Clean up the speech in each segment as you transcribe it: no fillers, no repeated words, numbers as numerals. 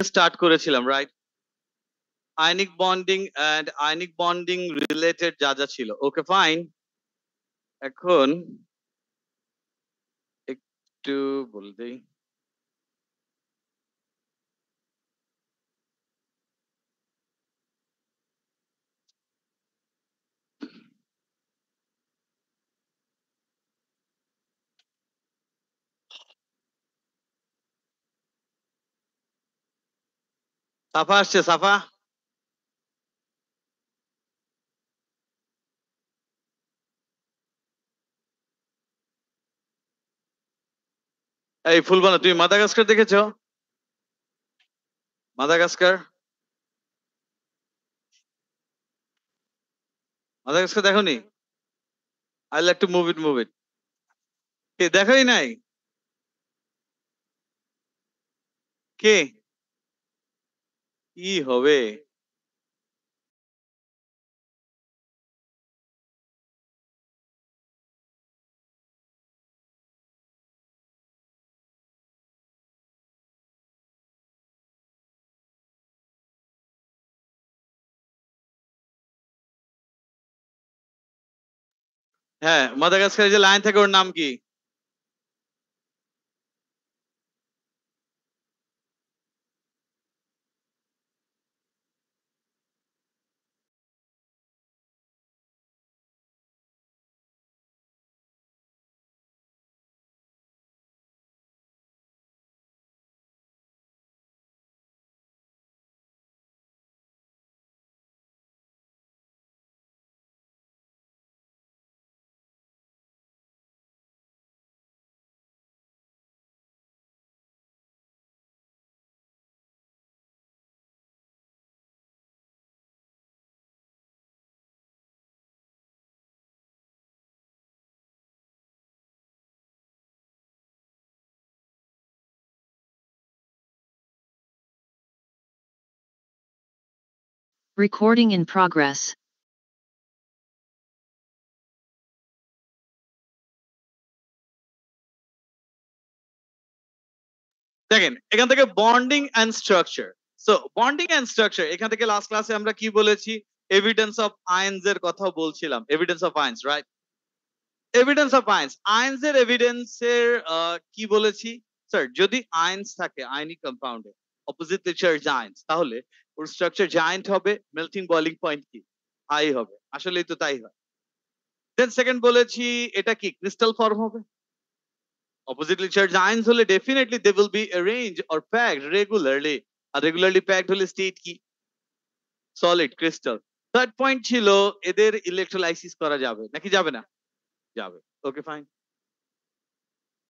Start করেছিলাম, right? Ionic bonding and ionic bonding related যা যা ছিল, ওকে ফাইন। এখন একটু বলে দেই। সাফা আসছে, সাফা। এই ফুলবানা, তুমি মাদাগাস্কার দেখেছো? মাদাগাস্কার, মাদাগাস্কার দেখোনি? I like to move it, move it. কে দেখোই নাই? কে? কি হবে? হ্যাঁ, মাদাগাস্কারের যে লাইন থাকে ওর নাম কি? Recording in progress. দেখেন এখান থেকে bonding and structure. So bonding and structure, এখান থেকে লাস্ট ক্লাসে আমরা কি বলেছি? এভিডেন্স অফ আয়নস এর কথা বলছিলাম। Evidence of ions, right? Evidence of ions, ions এর এভিডেন্সের কি বলেছি? স্যার, যদি আয়নস থাকে আয়নিক কম্পাউন্ডে, অপোজিটলি চার্জ আয়নস, তাহলে ওর স্ট্রাকচার জায়ান্ট হবে, মেল্টিং বয়লিং পয়েন্ট কি হাই হবে। আসলেই তো তাই হয়। দেন সেকেন্ড বলেছি এটা কি ক্রিস্টাল ফর্ম হবে। Oppositely charged ions হলে definitely they will be arranged or packed regularly. আর regularly packed হলে state কি? Solid crystal. থার্ড পয়েন্ট ছিল এদের ইলেকট্রোলাইসিস করা যাবে নাকি যাবে না? যাবে। Okay fine.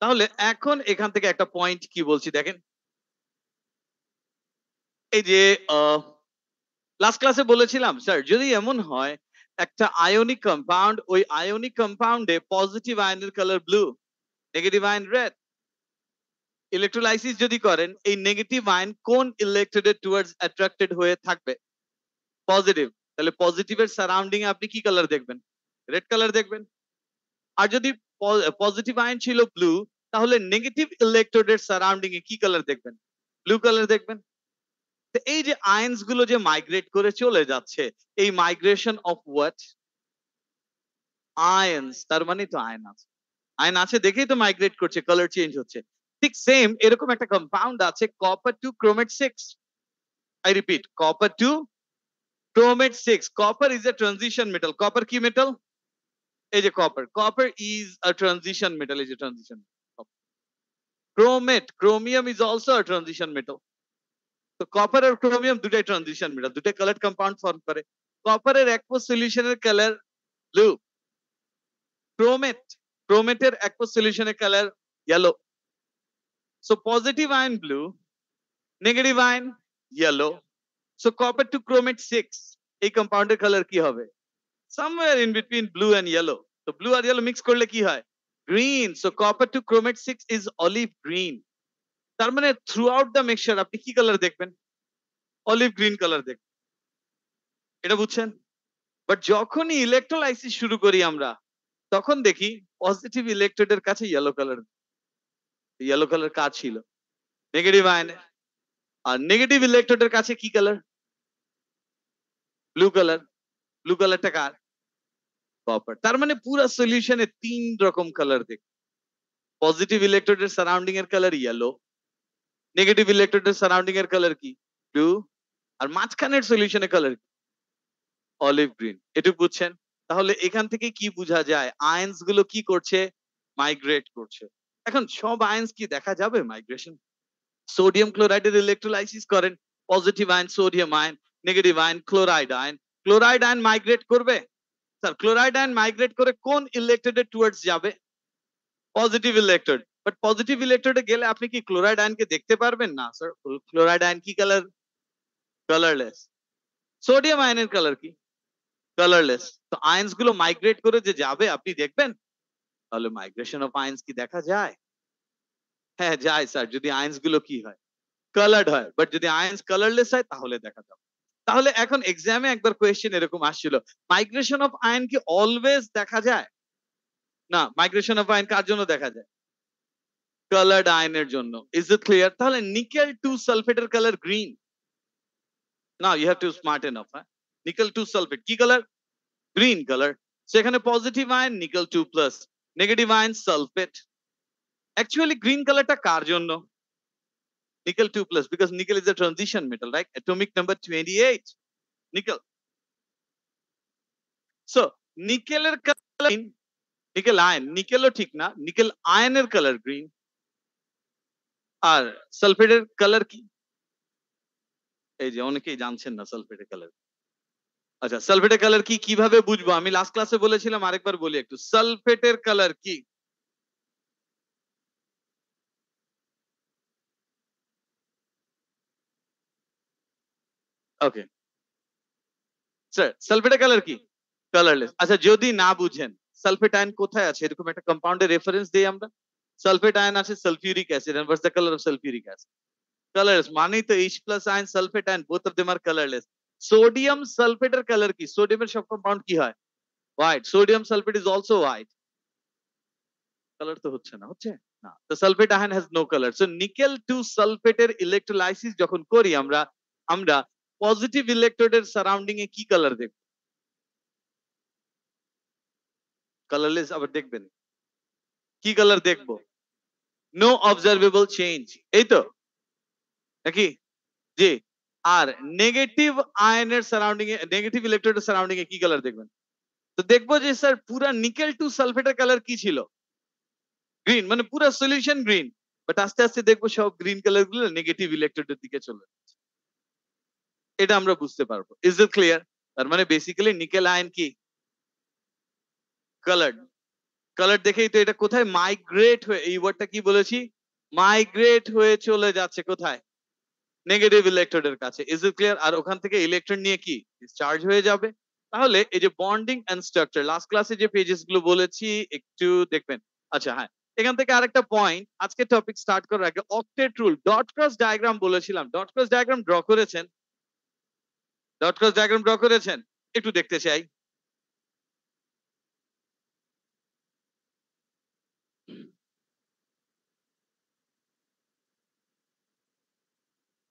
তাহলে এখন এখান থেকে একটা পয়েন্ট কি বলছি দেখেন। এই যে লাস্ট ক্লাসে বলেছিলাম স্যার, যদি এমন হয় একটা আয়নিক কম্পাউন্ড, ওই আয়নিক কম্পাউন্ডে পজিটিভ আয়নের colour blue, negative ion red, electrolysis যদি করেন এই নেগেটিভ আয়ন কোন ইলেকট্রোডের টুয়ার্ডস অ্যাট্রাক্টেড হয়ে থাকবে? পজিটিভ। তাহলে পজিটিভের সারাউন্ডিং এ আপনি কি কালার দেখবেন? রেড কালার দেখবেন। আর যদি পজিটিভ আয়ন ছিল ব্লু, তাহলে নেগেটিভ ইলেকট্রোডের সারাউন্ডিং এ কি কালার দেখবেন? ব্লু কালার দেখবেন। তো এই যে আয়নস গুলো যে মাইগ্রেট করে চলে যাচ্ছে, এই মাইগ্রেশন অফ হোয়াট? আয়নস। তার মানে তো আয়ন আছে, আয়ন আছে দেখেই তো মাইগ্রেট করছে, কালার চেঞ্জ হচ্ছে। ঠিক সেম এরকম একটা কম্পাউন্ড আছে copper two chromate 6। I repeat, copper two chromate 6। Copper is a transition metal. Copper কি মেটাল? এই যে copper, copper is a transition metal. এই যে transition. Chromate, chromium is also a transition metal. তো copper আর chromium দুটাই transition metal, দুটাই colour compound form করে। কপারের অ্যাকুয়াস সলিউশনের কালার ব্লু। ক্রোমেট, ক্রোমেটের অ্যাকুয়াস সলিউশনের colour yellow. So positive ion blue, negative ion yellow. So copper two chromate 6, এই কম্পাউন্ডের কালার কি হবে? somewhere in between blue and yellow. So blue R yellow mix করলে কি হয়? Green. So copper to chromate 6 is olive green. তার মানে through out the mixture আপনি কি কালার দেখবেন? অলিভ গ্রিন কালার দেখবেন। এটা বুঝছেন? বাট যখনই ইলেকট্রোলাইসিস শুরু করি আমরা, তখন দেখি পজিটিভ ইলেকট্রোডের কাছে ইয়েলো কালার। ইয়েলো কালার কাজ ছিল নেগেটিভ আয়নে। আর নেগেটিভ ইলেকট্রোডের কাছে কি কালার? Blue colour. ব্লু কালারটা কার? কপার। তার মানে পুরো সলিউশনে 3 রকম কালার দেখ। পজিটিভ ইলেকট্রোডের সারাউন্ডিং এর কালার ইয়েলো, নেগেটিভ ইলেকট্রোডের সারাউন্ডিং এর কালার কি? ব্লু, আর মাঝখানের সলিউশনের কালার কি? Olive green. এটুকু বুঝছেন? তাহলে এখান থেকে কি বোঝা যায়? আয়ন্স গুলো কি করছে? মাইগ্রেট করছে। এখন সব আয়ন্স কি দেখা যাবে মাইগ্রেশন? সোডিয়াম ক্লোরাইডের ইলেকট্রোলাইসিস করেন, positive ion sodium ion, negative ion chloride ion. Chloride ion migrate করবে? স্যার ক্লোরাইড আয়ন মাইগ্রেট করে কোন ইলেকট্রোডের টুয়ার্ডস যাবে? Positive electrode. বাট পজিটিভ ইলেকট্রোডে গেলে আপনি কি ক্লোরাইড আয়নকে দেখতে পারবেন? না স্যার। ক্লোরাইড আয়ন কি কালার? কালারলেস। সোডিয়াম আয়নের কালার কি? কালারলেস। তো আয়ন্স গুলো মাইগ্রেট করে যে যাবে আপনি দেখবেন? তাহলে মাইগ্রেশন অফ আয়ন্স কি দেখা যায়? হ্যাঁ যায় স্যার, যদি আয়ন্স গুলো কি হয়? কালার্ড হয়। বাট যদি আয়ন্স কালারলেস হয় তাহলে দেখা যাবে। তাহলে এখন এক্সামে একবার কোয়েশ্চেন এরকম আসছিল, মাইগ্রেশন অফ আয়ন কি অলওয়েজ দেখা যায়? না, মাইগ্রেশন অফ আয়ন কার জন্য দেখা যায়? কালার্ড আয়নের জন্য। Is it clear? তাহলে নিকেল 2 সালফেটের colour green. Now you have to smart enough. Nickel 2 sulphate কি কালার? Green colour. সেখানে positive ion nickel 2 plus, negative ion sulphate. Actually green কালারটা কার জন্য? nickel 2 plus, because nickel is a transition metal, right? Atomic number 28, nickel. So nickel এর colour nickel ion, নিকেলও ঠিক না, nickel আয়নের colour green. আর সালফেটের colour কি? এই যে অনেকেই জানছেন না সালফেটের কালার। আচ্ছা সালফেটের কালার কি কিভাবে বুঝবো? আমি লাস্ট ক্লাসে বলেছিলাম, আরেকবার বলি একটু। সালফেটের কালার কি? ওকে স্যার, সালফেটের কালার কি? কালারলেস। আচ্ছা যদি না বুঝেন, সালফেট আয়ন কোথায় আছে এরকম একটা কম্পাউন্ডের রেফারেন্স দেই আমরা। সালফেট আয়ন আছে sulphuric acid, and what's the color of sulfuric acid? Colorless, মানেই তো H plus ion sulfate ion, both of them are colorless. Sodium সালফেটের কালার কি? সোডিয়ামের সব কম্পাউন্ড কি হয়? White. Sodium sulphate is also white. Colour তো হচ্ছে না, হচ্ছে না। তো sulphate ion has no colour. So nickel 2 সালফেটের ইলেকট্রোলাইসিস যখন করি আমরা, আমরা পজিটিভ ইলেকট্রোডের সারাউন্ডিং এ কি কালার দেখব? কালারলেস। আবার দেখবেন কি কালার দেখবো? নো অবজারভেবল চেঞ্জ, এই তো নাকি? জি। আর নেগেটিভ আয়নের সারাউন্ডিং এ, নেগেটিভ ইলেকট্রোডের সারাউন্ডিং এ কি কালার দেখবেন? তো দেখবো যে স্যার পুরা নিকেল 2 সালফেটের কালার কি ছিল? গ্রিন। মানে পুরো সলিউশন গ্রিন। বাট আস্তে আস্তে দেখবো সব গ্রিন কালার গুলো নেগেটিভ ইলেকট্রোডের দিকে চলে যাচ্ছে। এটা আমরা বুঝতে পারবো। Is it clear? তার মানে বেসিক্যালি নিকেল আয়ন কি? কালার্ড। কালার দেখেই তো এটা কোথায় মাইগ্রেট হয়ে, এই ওয়ার্ডটা কি বলেছি? মাইগ্রেট হয়ে চলে যাচ্ছে কোথায়? নেগেটিভ ইলেকট্রোডের কাছে। Is it clear? আর ওখান থেকে ইলেকট্রন নিয়ে কি ডিসচার্জ হয়ে যাবে। তাহলে এই যে বন্ডিং এন্ড স্ট্রাকচার, লাস্ট ক্লাসে যে পেজেস গুলো বলেছি একটু দেখবেন। আচ্ছা হ্যাঁ, এখান থেকে আরেকটা পয়েন্ট, আজকে টপিক স্টার্ট করার আগে octet rule, dot cross diagram বলেছিলাম। ডট ক্রস ডায়াগ্রাম ড্র করেছেন? ডট ক্রস ডায়াগ্রাম ড্র করেছেন? একটু দেখতে চাই।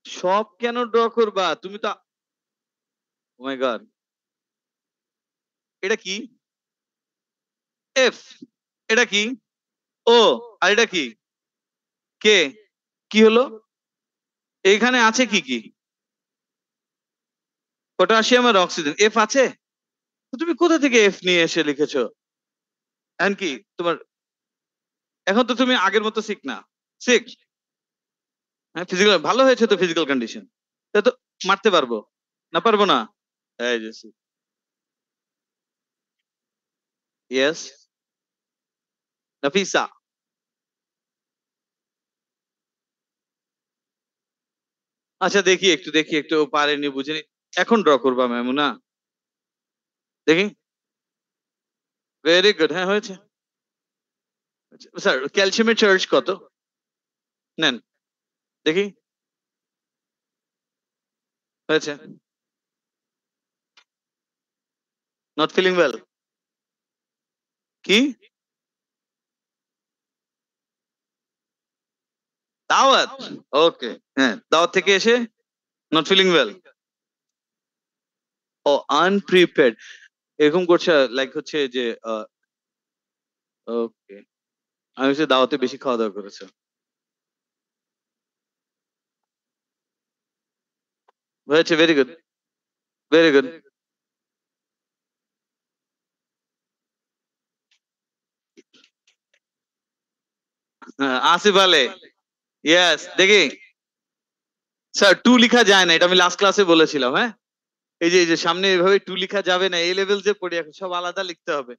সব কেন ড্র করবা তুমি তো? ও মাই গড, এটা কি? এফ। এটা কি? ও। আর এটা কি? কে। কি হলো? এখানে আছে কি কি? পটাশিয়াম আর অক্সিজেন। এফ আছে? তো তুমি কোথা থেকে এফ নিয়ে এসে লিখেছো? এখন কি তোমার, এখন তো তুমি আগের মতো সিক না? সিক? হ্যাঁ ফিজিক্যাল ভালো হয়েছে তো, ফিজিক্যাল কন্ডিশন। তা তো মারতে পারবো না? পারবো না? এই যে ইয়েস। নাফিসা। আচ্ছা দেখি একটু, দেখি একটু, ও পারেনি বুঝিনি। এখন ড্র করবা ম্যামুনা? দেখি। ভেরি গুড, হ্যাঁ হয়েছে। স্যার ক্যালসিয়ামের চার্জ কত? নেন দেখি। হয়েছে। Not feeling well? কি? দাওয়াত, ওকে, হ্যাঁ, দাওয়াত থেকে এসে নট ফিলিং ওয়েল, ও আনপ্রিপেয়ার্ড, এরকম করছে, লাইক হচ্ছে যে ওকে, আমি হচ্ছে দাওয়াতে বেশি খাওয়া দাওয়া করেছে। হয়েছে, very good, very good. Asif Ali, yes, দেখি স্যার, টু লিখা যায় না, এটা আমি লাস্ট ক্লাসে বলেছিলাম। হ্যাঁ, এই যে সামনে এভাবে টু লিখা যাবে না, এই লেভেল যে পড়ি এখন সব আলাদা লিখতে হবে।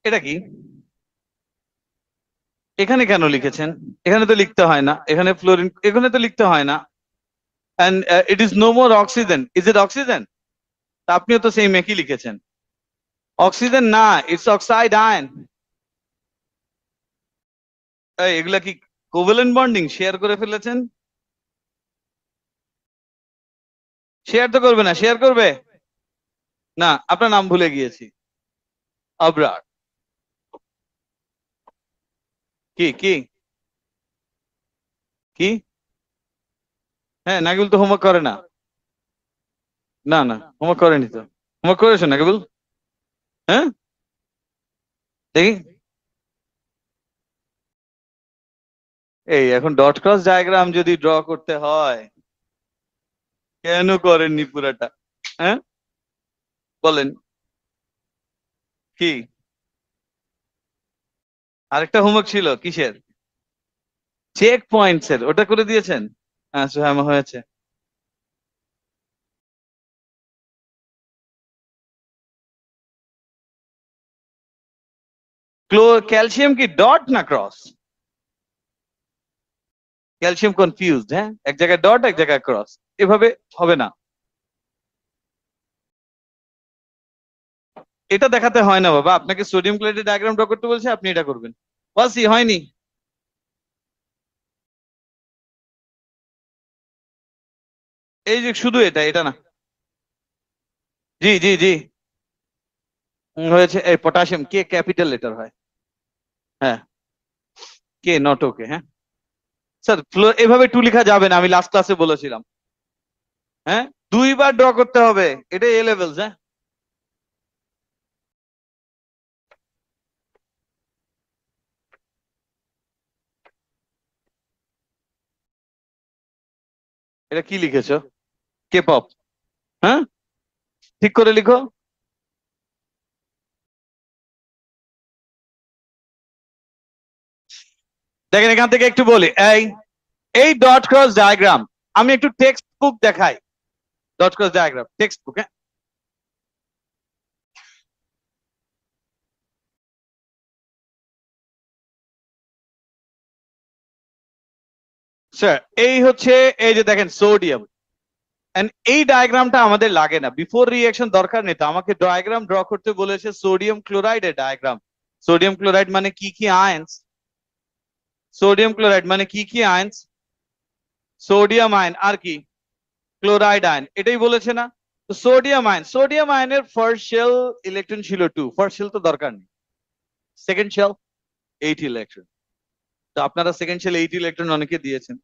এটা কি, এখানে কেন লিখেছেন? এখানে তো লিখতে হয় না, এখানে ফ্লোরিন, এখানে তো লিখতে হয় না। And it is no more oxygen, is it oxygen? তা আপনিও তো সেম একই লিখেছেন। অক্সিজেন না, ইটস অক্সাইড আয়ন। এগুলা কি কোভ্যালেন্ট বন্ডিং শেয়ার করে ফেলেছেন? শেয়ার তো করবে না, শেয়ার করবে না, আপনার নাম ভুলে গিয়েছি, আবরার। কি কি কি? হ্যাঁ, নাকিবুল তো হোমওয়ার্ক করে না। না না, হোমওয়ার্ক করেনি তো। হোমওয়ার্ক করেছো নাকিবুল? হ্যাঁ, দেখি। এই এখন ডট ক্রস ডায়াগ্রাম যদি ড্র করতে হয়, কেন করেননি পুরাটা? হ্যাঁ, বলেন। কি আরেকটা হোমওয়ার্ক ছিল, কিসের? চেক পয়েন্টস এর, ওটা করে দিয়েছেন? আচ্ছা, হ্যাঁ, হয়েছে। ক্যালসিয়াম কি ডট না ক্রস? ক্যালসিয়াম কনফিউজড, হ্যাঁ, এক জায়গায় ডট এক জায়গায় ক্রস, এভাবে হবে না। এটা দেখাতে হয় না বাবা, আপনাকে সোডিয়াম ক্লোরাইডের ডায়াগ্রাম ড্র করতে বলছে, আপনি এটা করবেন, বাস, হয়নি। এই যে শুধু এটা, এটা না। জি জি জি, হয়েছে। এই পটাশিয়াম কে ক্যাপিটাল লেটার হয়? হ্যাঁ, কে নট ওকে, হ্যাঁ স্যার, এভাবে টু লেখা যাবে না, আমি লাস্ট ক্লাসে বলেছিলাম। হ্যাঁ, দুইবার ড্র করতে হবে, এটা এ লেভেলস। হ্যাঁ, এটা কি লিখেছো? K pop? হ্যাঁ, ঠিক করে লিখো। দেখেন, এখান থেকে একটু বলি, এই এই ডট ক্রস ডায়াগ্রাম, আমি একটু টেক্সট বুক দেখাই। Dot cross diagram text book, হ্যাঁ। স্যার, এই হচ্ছে, এই যে দেখেন সোডিয়াম, এন্ড এই ডায়াগ্রামটা আমাদের লাগে না, বিফোর রিঅ্যাকশন দরকার নেই তো, আমাকে ডায়াগ্রাম ড্র করতে বলেছে সোডিয়াম ক্লোরাইডের ডায়াগ্রাম। সোডিয়াম ক্লোরাইড মানে কি কি আয়ন্স? সোডিয়াম ক্লোরাইড মানে কি কি আয়ন্স? সোডিয়াম আয়ন, আর কি? ক্লোরাইড আয়ন, এটাই বলেছে না? তো সোডিয়াম আয়ন, সোডিয়াম আয়নের ফার্স্ট শেল ইলেকট্রন ছিল 2, ফার্স্ট শেল তো দরকার নেই। সেকেন্ড শেল 8 ইলেকট্রন, তো আপনারা সেকেন্ড শেল 8 ইলেকট্রন অনেকে দিয়েছেন,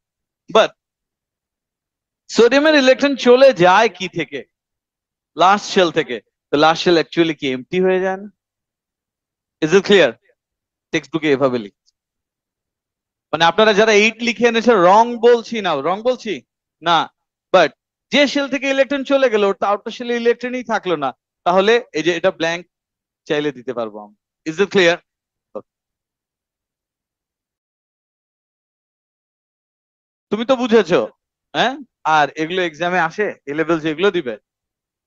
বাট সোডিয়ামের ইলেকট্রন চলে যায় কি থেকে? লাস্ট শেল থেকে। তো লাস্ট শেল অ্যাকচুয়ালি কি এমটি হয়ে যায় না? Is it clear? টেক্সট বুকে এভাবে লিখি, মানে আপনারা যারা 8 লিখে এনেছে, রং বলছি না, রং বলছি না, বাট যে শেল থেকে ইলেকট্রন চলে গেল, ওর তো আউটার শেলে ইলেকট্রনই থাকলো না, তাহলে এই যে এটা ব্ল্যাঙ্ক চাইলে দিতে পারবো আমরা। Is it clear? তুমি তো বুঝেছো, হ্যাঁ। আর এগুলো এক্সামে আসে, এ লেভেল যেগুলো দিবে,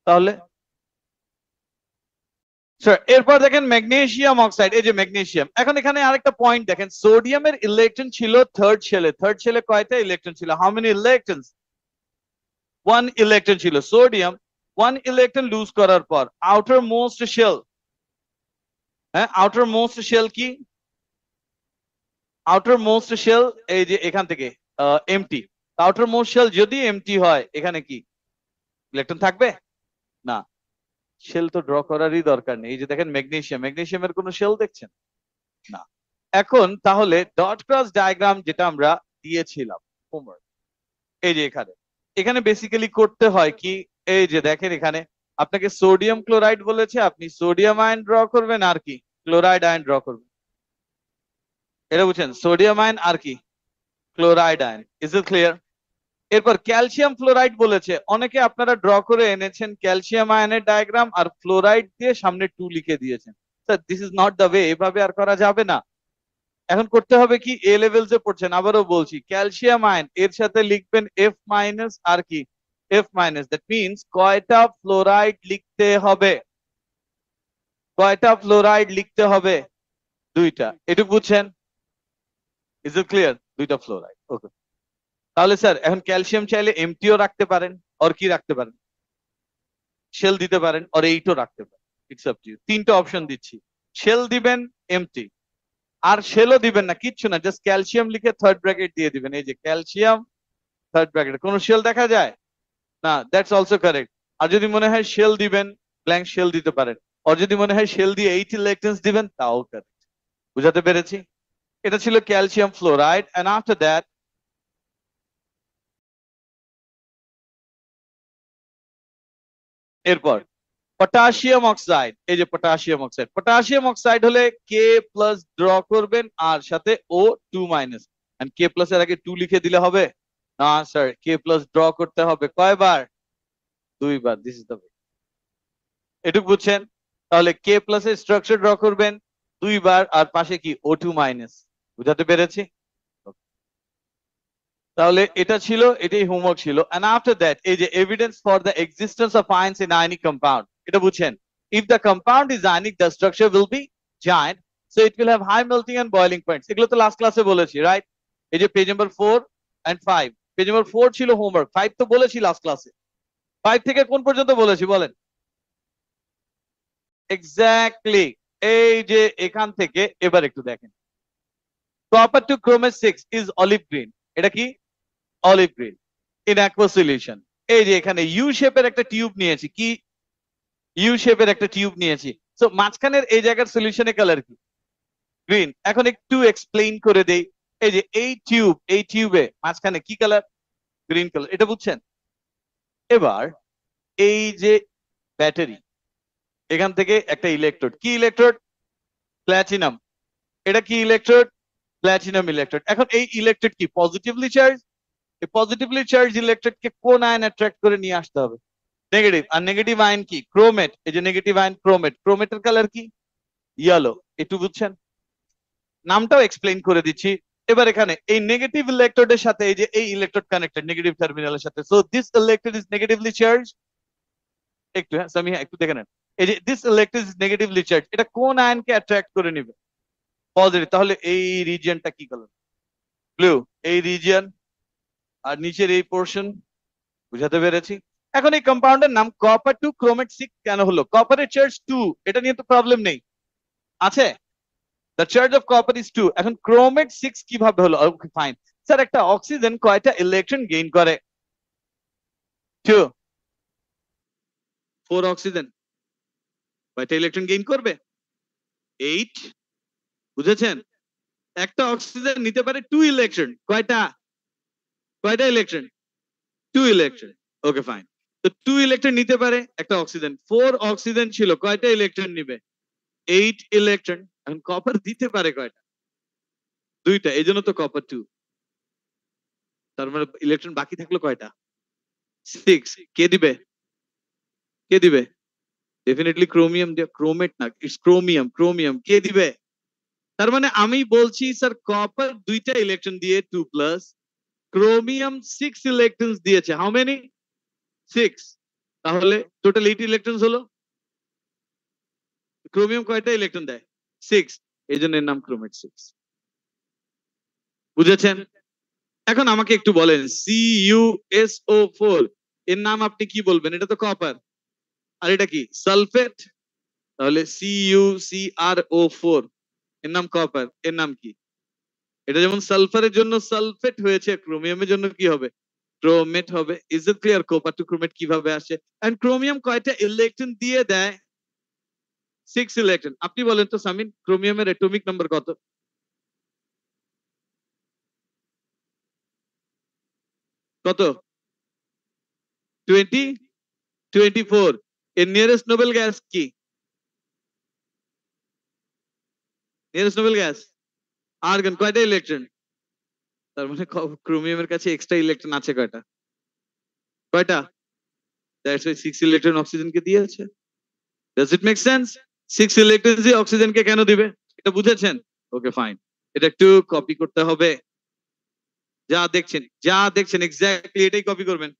তাহলে স্যার এরপর দেখেন ম্যাগনেসিয়াম অক্সাইড, এই যে ম্যাগনেসিয়াম, এখন এখানে আরেকটা পয়েন্ট দেখেন, সোডিয়ামের ইলেকট্রন ছিল থার্ড শেলে, থার্ড শেলে কয়টা ইলেকট্রন ছিল? How many electrons? 1 ইলেকট্রন ছিল। সোডিয়াম 1 ইলেকট্রন লুজ করার পর আউটার মোস্ট শেল, হ্যাঁ, আউটার মোস্ট শেল কি? আউটার মোস্ট শেল, এই যে এখান থেকে এমটি, আউটার মোস্ট শেল যদি এমটি হয়, এখানে কি ইলেকট্রন থাকবে না, শেল তো ড্র করারই দরকার নেই। এই যে দেখেন ম্যাগনেসিয়ামের কোনো শেল দেখছেন না। এখন তাহলে ডট ক্রস ডায়াগ্রাম যেটা আমরা দিয়েছিলাম হোমওয়ার্ক, এই যে এখানে এখানে বেসিক্যালি করতে হয় কি, এই যে দেখেন এখানে আপনাকে সোডিয়াম ক্লোরাইড বলেছে, আপনি সোডিয়াম আয়ন ড্র করবেন আর কি ক্লোরাইড আয়ন ড্র করবেন, এটা বুঝছেন, সোডিয়াম আয়ন আর কি chloride ion. Is it clear? এরপর ক্যালসিয়াম ফ্লোরাইড বলেছে, অনেকে আপনারা ড্র করে এনেছেন ক্যালসিয়াম আয়নের ডায়াগ্রাম আর ফ্লোরাইড দিয়ে সামনে 2 লিখে দিয়েছেন। Sir this is not the way, এভাবে আর করা যাবে না। এখন করতে হবে কি, এ লেভেলসে পড়ছেন, আবারও বলছি ক্যালসিয়াম আয়ন এর সাথে লিখবেন F মাইনাস আর কি F মাইনাস, দ্যাট মিন্স কয়টা ফ্লোরাইড লিখতে হবে, কয়টা ফ্লোরাইড লিখতে হবে, দুইটা, এটুকু বুঝছেন? Is it clear? দুইটা ফ্লোরাইড, ওকে। তাহলে স্যার এখন ক্যালসিয়াম চাইলে এমটিও রাখতে পারেন, আর কি রাখতে পারেন, শেল দিতে পারেন, আর এইটও রাখতে পারেন, ইটস আপ টু ইউ। তিনটা অপশন দিচ্ছি, শেল দিবেন, এমটি, আর শেলও দিবেন না, কিচ্ছু না, জাস্ট ক্যালসিয়াম লিখে থার্ড ব্র্যাকেট দিয়ে দিবেন, এই যে ক্যালসিয়াম থার্ড ব্র্যাকেট, কোনো শেল দেখা যায় না, দ্যাটস অলসো কারেক্ট। আর যদি মনে হয় শেল দিবেন, ব্ল্যাঙ্ক শেল দিতে পারেন, আর যদি মনে হয় শেল দিয়ে 8 ইলেকট্রনস দিবেন, তাও কারেক্ট। বুঝাতে পেরেছি? এটা ছিল calcium fluoride. And after that এরপর পটাশিয়াম অক্সাইড, এই যে পটাশিয়াম অক্সাইড হলে কে প্লাস ড্র করবেন আর সাথে ও 2 মাইনাস, এন্ড কে প্লাস এর আগে 2 লিখে দিলে হবে না স্যার, কে প্লাস ড্র করতে হবে কয়বার, দুইবার। দিস ইজ দ্য ওয়ে, এটুকু বুঝছেন? তাহলে কে প্লাস এর স্ট্রাকচার ড্র করবেন দুইবার আর পাশে কি O2 মাইনাস। বুঝাতে পেরেছি? তাহলে এটা ছিল, এটাই হোমওয়ার্ক ছিল। এন্ড আফটার দ্যাট এই যে evidence for the existence of ions in ionic compound, এটা বুঝছেন, if the compound is ionic the structure will be giant, so it will have high melting and boiling points. এগুলো তো last ক্লাসে বলেছি, right? এই যে page number 4 and 5, page number 4 ছিল homework, 5 তো বলেছি লাস্ট ক্লাসে। 5 থেকে কোন পর্যন্ত বলেছি বলেন? এক্স্যাক্টলি, এই যে এখান থেকে এবার একটু দেখেন, copper two chromate 6 is olive green, এটা কি olive green in aqueous solution. এই যে এখানে ইউ শেপের একটা টিউব নিয়েছি, কি ইউ শেপের একটা টিউব নিয়েছি, সো মাঝখানের এই জায়গার সলিউশনের কালার কি গ্রিন। এখন একটু এক্সপ্লেইন করে দেই, এই যে এই টিউবে মাঝখানে কি কালার, গ্রিন কালার, এটা বুঝছেন? এবার এই যে ব্যাটারি, এখান থেকে একটা ইলেকট্রোড, কি ইলেকট্রোড, প্ল্যাটিনাম, এটা কি ইলেকট্রোড, প্ল্যাটিনাম ইলেকট্রোড। এখন এই ইলেকট্রোড কি পজিটিভলি চার্জ, এই পজিটিভলি চার্জ ইলেকট্রোডকে কোন আয়ন অ্যাট্রাক্ট করে নিয়ে আসতে হবে, নেগেটিভ। আর নেগেটিভ আয়ন কি ক্রোমেট, এই যে নেগেটিভ আয়ন ক্রোমেট, ক্রোমেটের কালার কি ইয়েলো, একটু বুঝছেন? নামটাও এক্সপ্লেইন করে দিচ্ছি। এবার এখানে এই নেগেটিভ ইলেকট্রোডের সাথে এই যে এই ইলেকট্রোড কানেক্টেড নেগেটিভ টার্মিনালের সাথে, so this electrode is negatively charge. একটু হ্যাঁ সামি, একটু দেখে নেন, এই যে this electrode is negatively charge, এটা কোন আয়নকে অ্যাট্রাক্ট করে নেবে, পজিটিভ। তাহলে এই রিজিয়নটা কি কালার, ব্লু, এই রিজিয়ন আর নিচের এই পোর্শন। বুঝাতে পেরেছি? এখন এই কম্পাউন্ডের নাম কপার টু ক্রোমেট 6 কেন হলো, কপারের চার্জ 2, এটা নিয়ে তো প্রবলেম নেই, আছে, the charge of copper is 2। এখন ক্রোমেট 6 কিভাবে হলো, ওকে ফাইন। স্যার একটা অক্সিজেন কয়টা ইলেকট্রন গেইন করে, 2, 4 অক্সিজেন কয়টা ইলেকট্রন গেইন করবে, 8। বুঝেছেন? একটা অক্সিজেন নিতে পারে 2 ইলেকট্রন, কয়টা, কয়টা ইলেকট্রন, 2 ইলেকট্রন, ওকে ফাইন। তো 2 ইলেকট্রন নিতে পারে একটা অক্সিজেন, 4 অক্সিজেন ছিল, কয়টা ইলেকট্রন নিবে, 8 ইলেকট্রন। এখন কপার দিতে পারে কয়টা, দুইটা, এই জন্য তো কপার 2। তার মানে ইলেকট্রন বাকি থাকলো কয়টা, 6। কে দিবে, কে দিবে, ডেফিনেটলি ক্রোমিয়াম দিয়ে, ক্রোমেট না, ইটস ক্রোমিয়াম, ক্রোমিয়াম কে দিবে। তার মানে আমি বলছি স্যার কপার দুইটা ইলেকট্রন দিয়ে 2 প্লাস, ক্রোমিয়াম 6 ইলেকট্রনস দিয়েছে, হাউ মেনি, 6। তাহলে টোটাল 8 ইলেকট্রনস হলো, ক্রোমিয়াম কয়টা ইলেকট্রন দেয়, 6, এই জন্য এর নাম ক্রোমেট 6। বুঝেছেন? এখন আমাকে একটু বলেন CuSO4 এর নাম আপনি কি বলবেন, এটা তো কপার, আর এটা কি সালফেট, তাহলে CuCrO4 এর নাম কপার, এর নাম কি, এটা যেমন সালফারের জন্য সালফেট হয়েছে, ক্রোমিয়ামের জন্য কি হবে, ক্রোমেট হবে। Is it clear copper two chromate কিভাবে আসে? এন্ড ক্রোমিয়াম কয়টা ইলেকট্রন দিয়ে দেয়? 6 ইলেকট্রন। আপনি বলেন তো সামিন, ক্রোমিয়ামের অ্যাটমিক নাম্বার কত? কত? 20, 24। এর নিয়ারেস্ট নোবেল গ্যাস কি? Nearest noble gas argon. কয়টা ইলেকট্রন? তার মানে ক্রোমিয়ামের কাছে এক্সট্রা ইলেকট্রন আছে কয়টা? কয়টা? দ্যাটস ওয়াই 6 ইলেকট্রন অক্সিজেনকে দিয়েছে। Does it make sense? 6 electron দিয়ে অক্সিজেনকে কেন দিবে? এটা বুঝেছেন? Okay fine. এটা একটু কপি করতে হবে। যা দেখছেন এক্স্যাক্টলি এটাই কপি করবেন।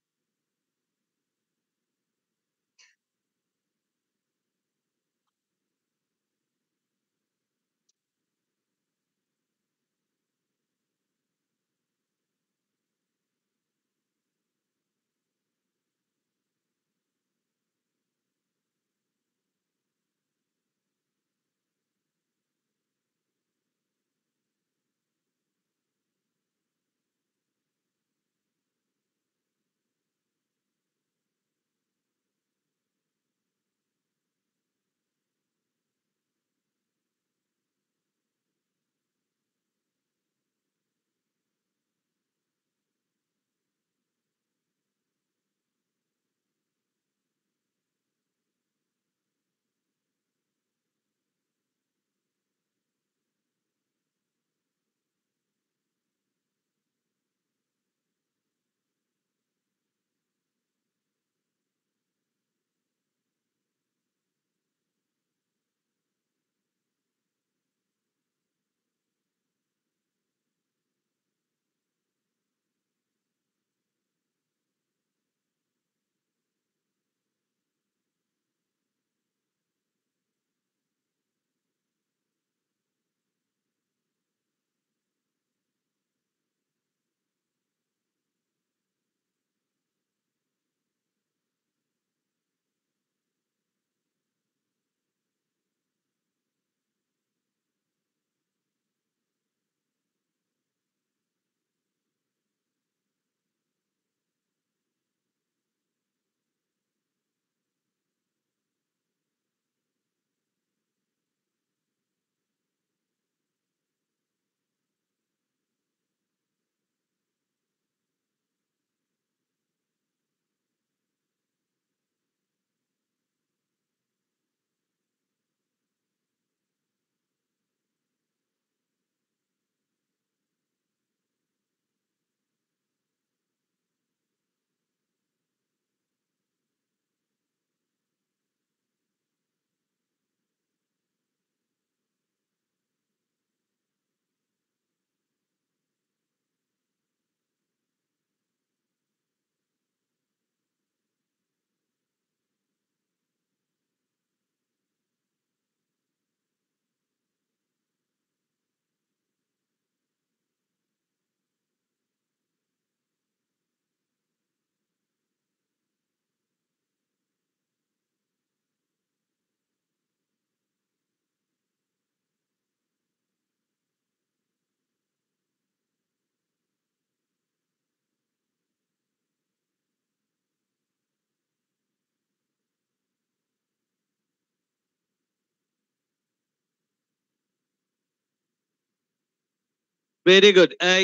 Very good. এই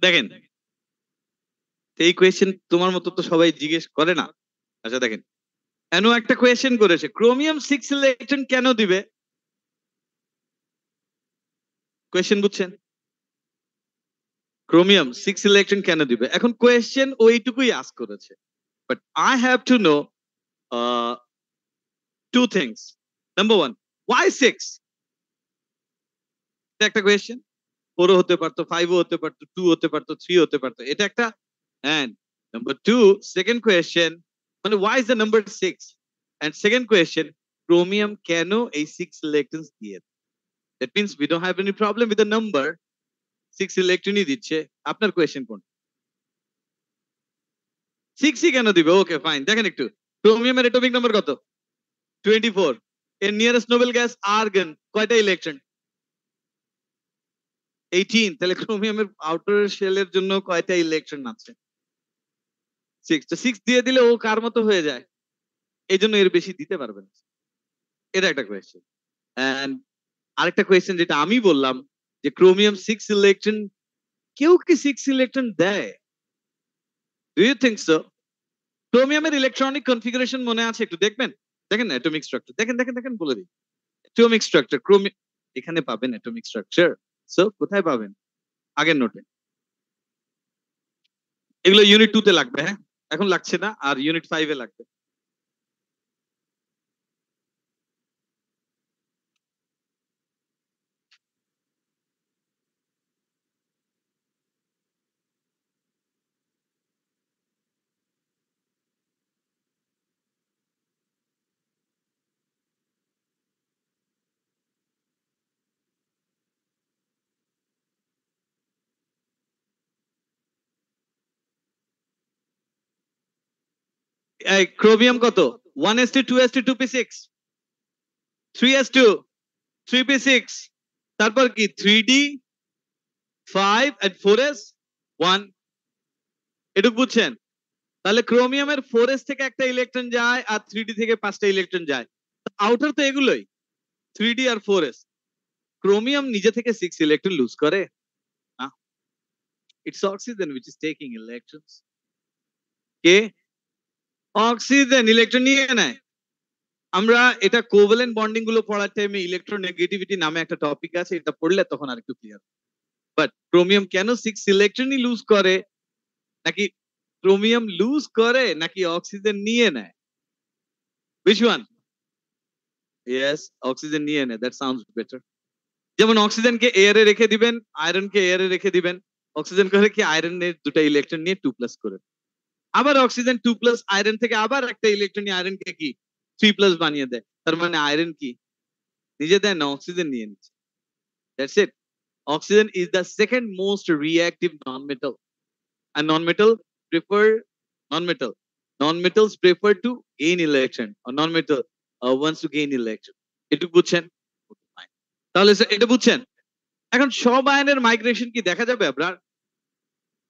দেখেন, এই কোয়েশ্চেন তোমার মতো তো সবাই জিজ্ঞেস করে না। আচ্ছা দেখেন, এনো একটা কোয়েশ্চেন করেছে, ক্রোমিয়াম 6 ইলেকট্রন কেন দিবে? কোয়েশ্চেন বুঝছেন? ক্রোমিয়াম 6 ইলেকট্রন কেন দিবে? এখন কোয়েশ্চেন ওইটুকুই আস্ক করেছে, but I have to know two things. Number one, why 6? এটা একটা কোয়েশ্চেন। 4ও হতে পারতো, 5ও হতে পারতো, 2 হতে পারতো, 3 হতে পারতো, এটা একটা। And number two, second question, মানে why is the number 6? And second question, chromium কেন এই 6 ইলেকট্রন দিয়ে? That means we don't have any problem with the number, 6 ইলেকট্রনই দিচ্ছে। আপনার কোয়েশ্চেন কোন? 6ই কেন দিবে? Okay fine. দেখেন একটু, ক্রোমিয়ামের অ্যাটমিক নাম্বার কত? 24। এর নিয়ারেস্ট নোবেল গ্যাস আর্গন। কয়টা ইলেকট্রন? 18। তাহলে ক্রোমিয়ামের আউটার শেলের জন্য কয়টা ইলেকট্রন আছে? সিক্স, তো সিক্স দিয়ে দিলে ও কার মতো হয়ে যায়, এই জন্য এর বেশি দিতে পারবেন। এটা একটা কোয়েশ্চেন। এন্ড আরেকটা কোয়েশ্চেন যেটা আমি বললাম যে ক্রোমিয়াম সিক্স ইলেকট্রন, কেউ কি সিক্স ইলেকট্রন দেয়? Do you think so? ক্রোমিয়ামের ইলেকট্রনিক কনফিগারেশন মনে আছে? একটু দেখবেন, দেখেন না অ্যাটমিক স্ট্রাকচার, দেখেন দেখেন দেখেন, বলে দিই। অ্যাটমিক স্ট্রাকচার ক্রোমিয়াম, এখানে পাবেন অ্যাটমিক স্ট্রাকচার। সো কোথায় পাবেন? আগের নোটে। এগুলো ইউনিট 2 তে লাগবে, হ্যাঁ, এখন লাগছে না, আর ইউনিট 5 এ লাগবে। এই ক্রোমিয়াম কত? 1s2 2s2 2p6 3s2 3p6, তারপর কি 3d 5 and 4s 1, এটুকু বুঝছেন? তাহলে ক্রোমিয়ামের 4s থেকে একটা ইলেকট্রন যায় আর 3d থেকে 5টা ইলেকট্রন যায়। আউটার তো এগুলোই, 3d আর 4s। ক্রোমিয়াম নিজে থেকে 6 ইলেকট্রন লুজ করে না, it's oxygen which is taking electrons। K? Oxygen electron নিয়ে নেয়। আমরা এটা কোভ্যালেন্ট বন্ডিং গুলো পড়ার টাইমে ইলেকট্রোনেগেটিভিটি নামে একটা টপিক আছে, এটা পড়লে তখন আরেকটু ক্লিয়ার। বাট ক্রোমিয়াম কেন 6 ইলেকট্রনই লুজ করে, নাকি ক্রোমিয়াম লুজ করে নাকি অক্সিজেন নিয়ে নেয়? which one? yes, অক্সিজেন নিয়ে নেয়, that sounds better। যেমন অক্সিজেনকে এয়ারে রেখে দিবেন, আয়রনকে এয়ারে রেখে দিবেন, অক্সিজেন করে কি আয়রনের দুটো ইলেকট্রন নিয়ে 2 প্লাস করে, আবার অক্সিজেন 2 প্লাস আয়রন থেকে আবার একটা ইলেকট্রন নিয়ে আয়রনকে কি 3 প্লাস বানিয়ে দেয়। তার মানে আয়রন কি নিজে দেয় না, অক্সিজেন নিয়ে নিচ্ছে। That's it. Oxygen is the second most reactive non-metal, and non-metal. Non-metals prefer to gain electron, or non-metal wants to gain electron. এটুকু বুঝছেন? তাহলে এটা বুঝছেন? এখন সব আয়নের মাইগ্রেশন কি দেখা যাবে আপনার?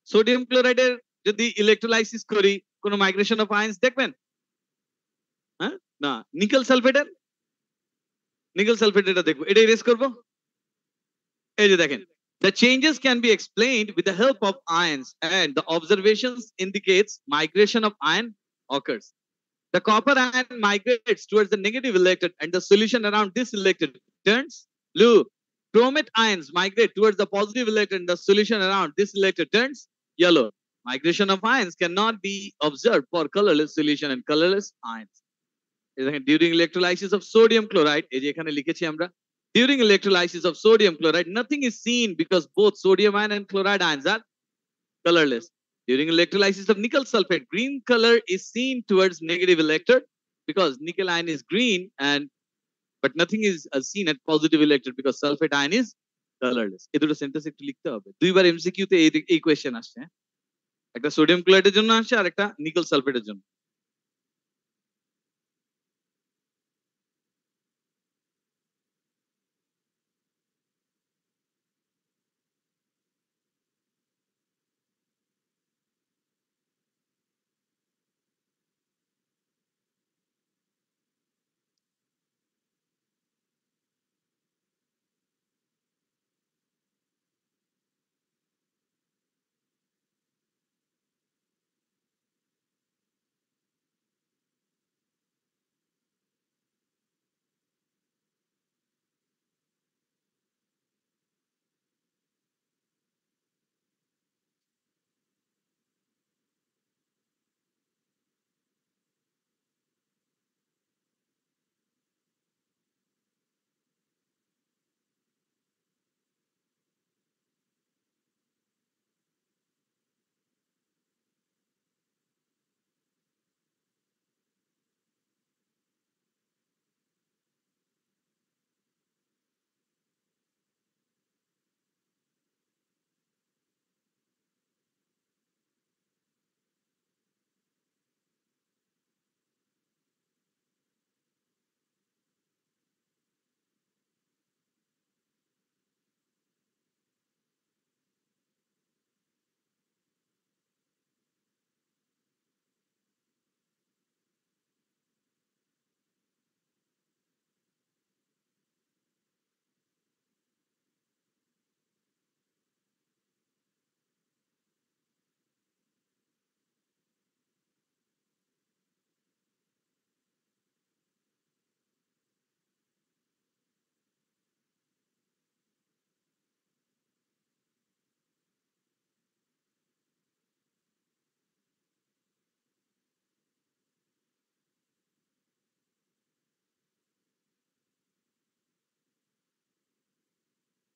সোডিয়াম ক্লোরাইডের যদি ইলেকট্রোলাইসিস করি, কোনো মাইগ্রেশন অফ আয়ন্স দেখবেন? হ্যাঁ, না। নিকেল সালফেটের, নিকেল সালফেট এটা দেখবো, এটা ইরেজ করবো। এই যে দেখেন, the changes can be explained with the help of ions, and the observations indicates migration of ion occurs. The copper ion migrates towards the negative electron and the solution around this electron turns blue. Chromate ions migrate towards the positive electron, the solution around this electron turns yellow. Migration of ions cannot be observed for colorless solution and colorless ions. During electrolysis of sodium chloride, এই যে এখানে লিখেছি আমরা, during electrolysis of sodium chloride, nothing is seen because both sodium ion and chloride ions are colorless. During electrolysis of nickel sulfate, green color is seen towards negative electrode because nickel ion is green, and but nothing is seen at positive electrode because sulfate ion is colorless. এই দুটো sentence একটু লিখতে হবে, দুইবার MCQ তে এই question আসছে, একটা সোডিয়াম ক্লোরাইডের জন্য আসছে আর একটা নিকেল সালফেটের জন্য।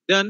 ডান।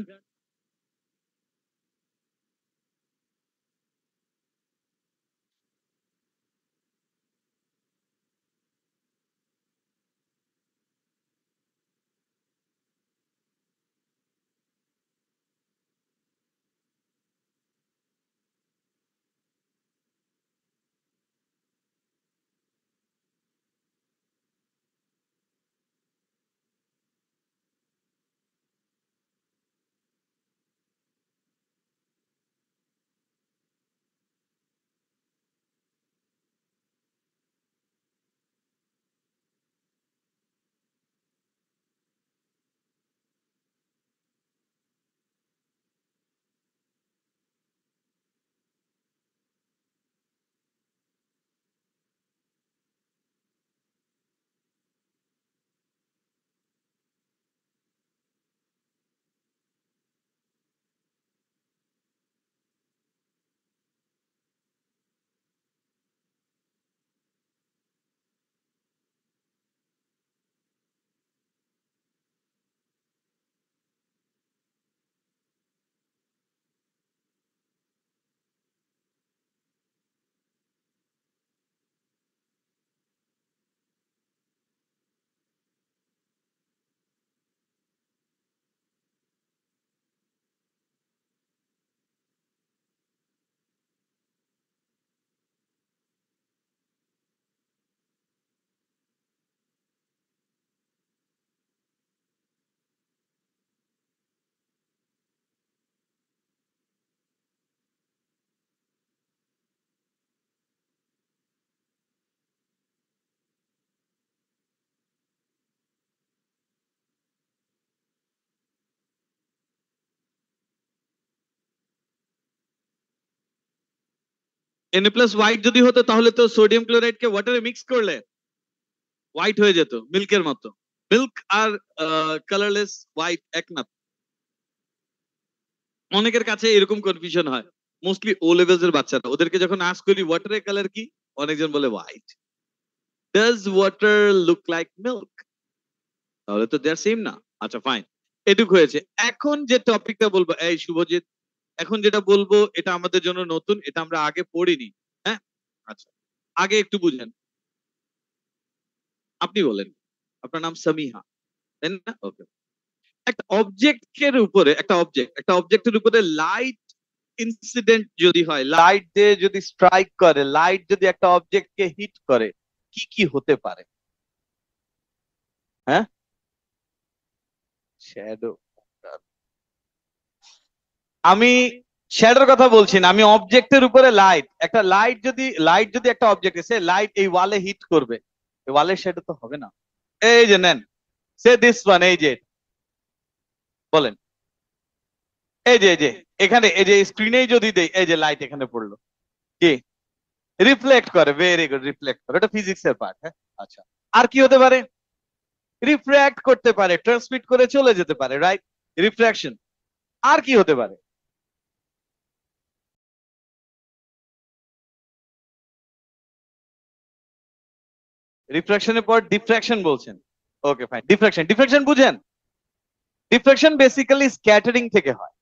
Na প্লাস হোয়াইট যদি হতো তাহলে তো সোডিয়াম ক্লোরাইড কে ওয়াটারে মিক্স করলে হোয়াইট হয়ে যেত, মিল্কের মতো। মিল্ক আর কালারলেস হোয়াইট এক না। অনেকের কাছে এরকম কনফিউশন হয়, মোস্টলি ও লেভেলস এর বাচ্চারা, ওদেরকে যখন আস্ক করি ওয়াটারের কালার কি, অনেকজন বলে white. Does water look like milk? তাহলে তো দেয়ার সেম না। আচ্ছা ফাইন, এটুক হয়েছে। এখন যে টপিকটা বলবো, এই শুভজিৎ, এখন যেটা বলবো এটা আমাদের জন্য নতুন, এটা আমরা আগে পড়িনি। হ্যাঁ, আচ্ছা আগে একটু বুঝেন। আপনি বলেন, আপনার নাম সামিহা তাই না? ওকে। একটা অবজেক্টের উপরে, একটা অবজেক্টের উপরে লাইট ইনসিডেন্ট যদি হয়, লাইট দিয়ে যদি স্ট্রাইক করে, লাইট যদি একটা অবজেক্টকে হিট করে, কি কি হতে পারে? হ্যাঁ, শ্যাডো। আমি শ্যাডোর কথা বলছি না, আমি অবজেক্টের উপরে লাইট, একটা লাইট যদি একটা অবজেক্ট এসে লাইট এই ওয়ালে হিট করবে, এই ওয়ালের শ্যাডো তো হবে না। এই যে নেন, সে দিস ওয়ান, এই যে বলেন, এই যে এখানে, এই যে স্ক্রিনেই যদি দেই, এই যে লাইট এখানে পড়লো, কি রিফ্লেক্ট করে? ভেরি গুড, রিফ্লেক্ট করে, এটা ফিজিক্স এর পার্ট। হ্যাঁ, আচ্ছা। আর কি হতে পারে? রিফ্র্যাক্ট করতে পারে, ট্রান্সমিট করে চলে যেতে পারে, রাইট? রিফ্র্যাকশন। আর কি হতে পারে? রিফ্রাকশনের পর ডিফ্রাকশন বলছেন। ওকে ফাইন, ডিফ্রাকশন বুঝেন? ডিফ্রাকশন বেসিক্যালি স্ক্যাটারিং থেকে হয়।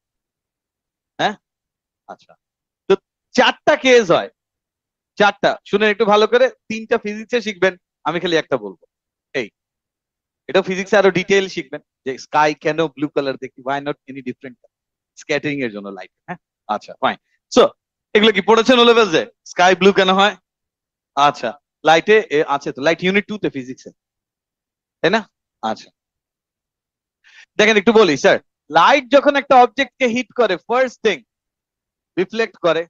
হ্যাঁ, আচ্ছা। তো চারটা কেস হয়, চারটা শুনেন একটু ভালো করে, তিনটা ফিজিক্সে শিখবেন, আমি খালি একটা বলবো। এই, এটা ফিজিক্সে আরো ডিটেইল শিখবেন, যে স্কাই কেন ব্লু কালার দেখি, why not any different, scattering এর জন্য লাইট। হ্যাঁ, আচ্ছা ফাইন। সো এগুলো কি পড়েছেন ও লেভেলসে? স্কাই ব্লু কেন হয়? আচ্ছা, লাইটে আছে তো, লাইট ইউনিট 2 তে ফিজিক্সে, তাই না? আচ্ছা, দেখেন একটু বলি স্যার, লাইট যখন একটা অবজেক্টকে হিট করে, ফার্স্ট থিং রিফ্লেক্ট করে,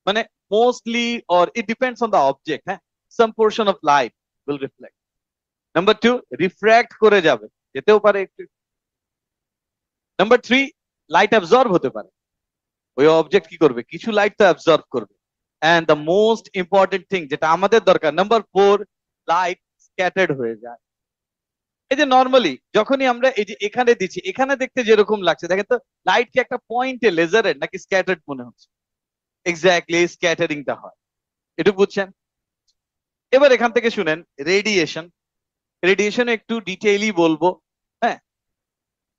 মানে mostly, or it depends on the object. হ্যাঁ, some portion of light will reflect. Number 2, refract করে যাবে, যেতেও পারে একটু। নাম্বার 3, লাইট অ্যাবজর্ব হতে পারে, ওই অবজেক্ট কি করবে, কিছু লাইট তো অ্যাবজর্ব করবে। And the most important thing যেটা আমাদের দরকার, নাম্বার 4, লাইট স্ক্যাটার্ড হয়ে যায়। এই যে নর্মালি যখনই আমরা এই যে এখানে দিচ্ছি, এখানে দেখতে যেরকম লাগছে, দেখেন তো লাইট কি একটা পয়েন্টে লেজারের নাকি স্ক্যাটার্ড মনে হচ্ছে? এক্স্যাক্টলি, স্ক্যাটারিংটা হয়। একটু বুঝছেন? এবার এখান থেকে শুনেন, রেডিয়েশন। রেডিয়েশন একটু ডিটেইলি বলবো। হ্যাঁ,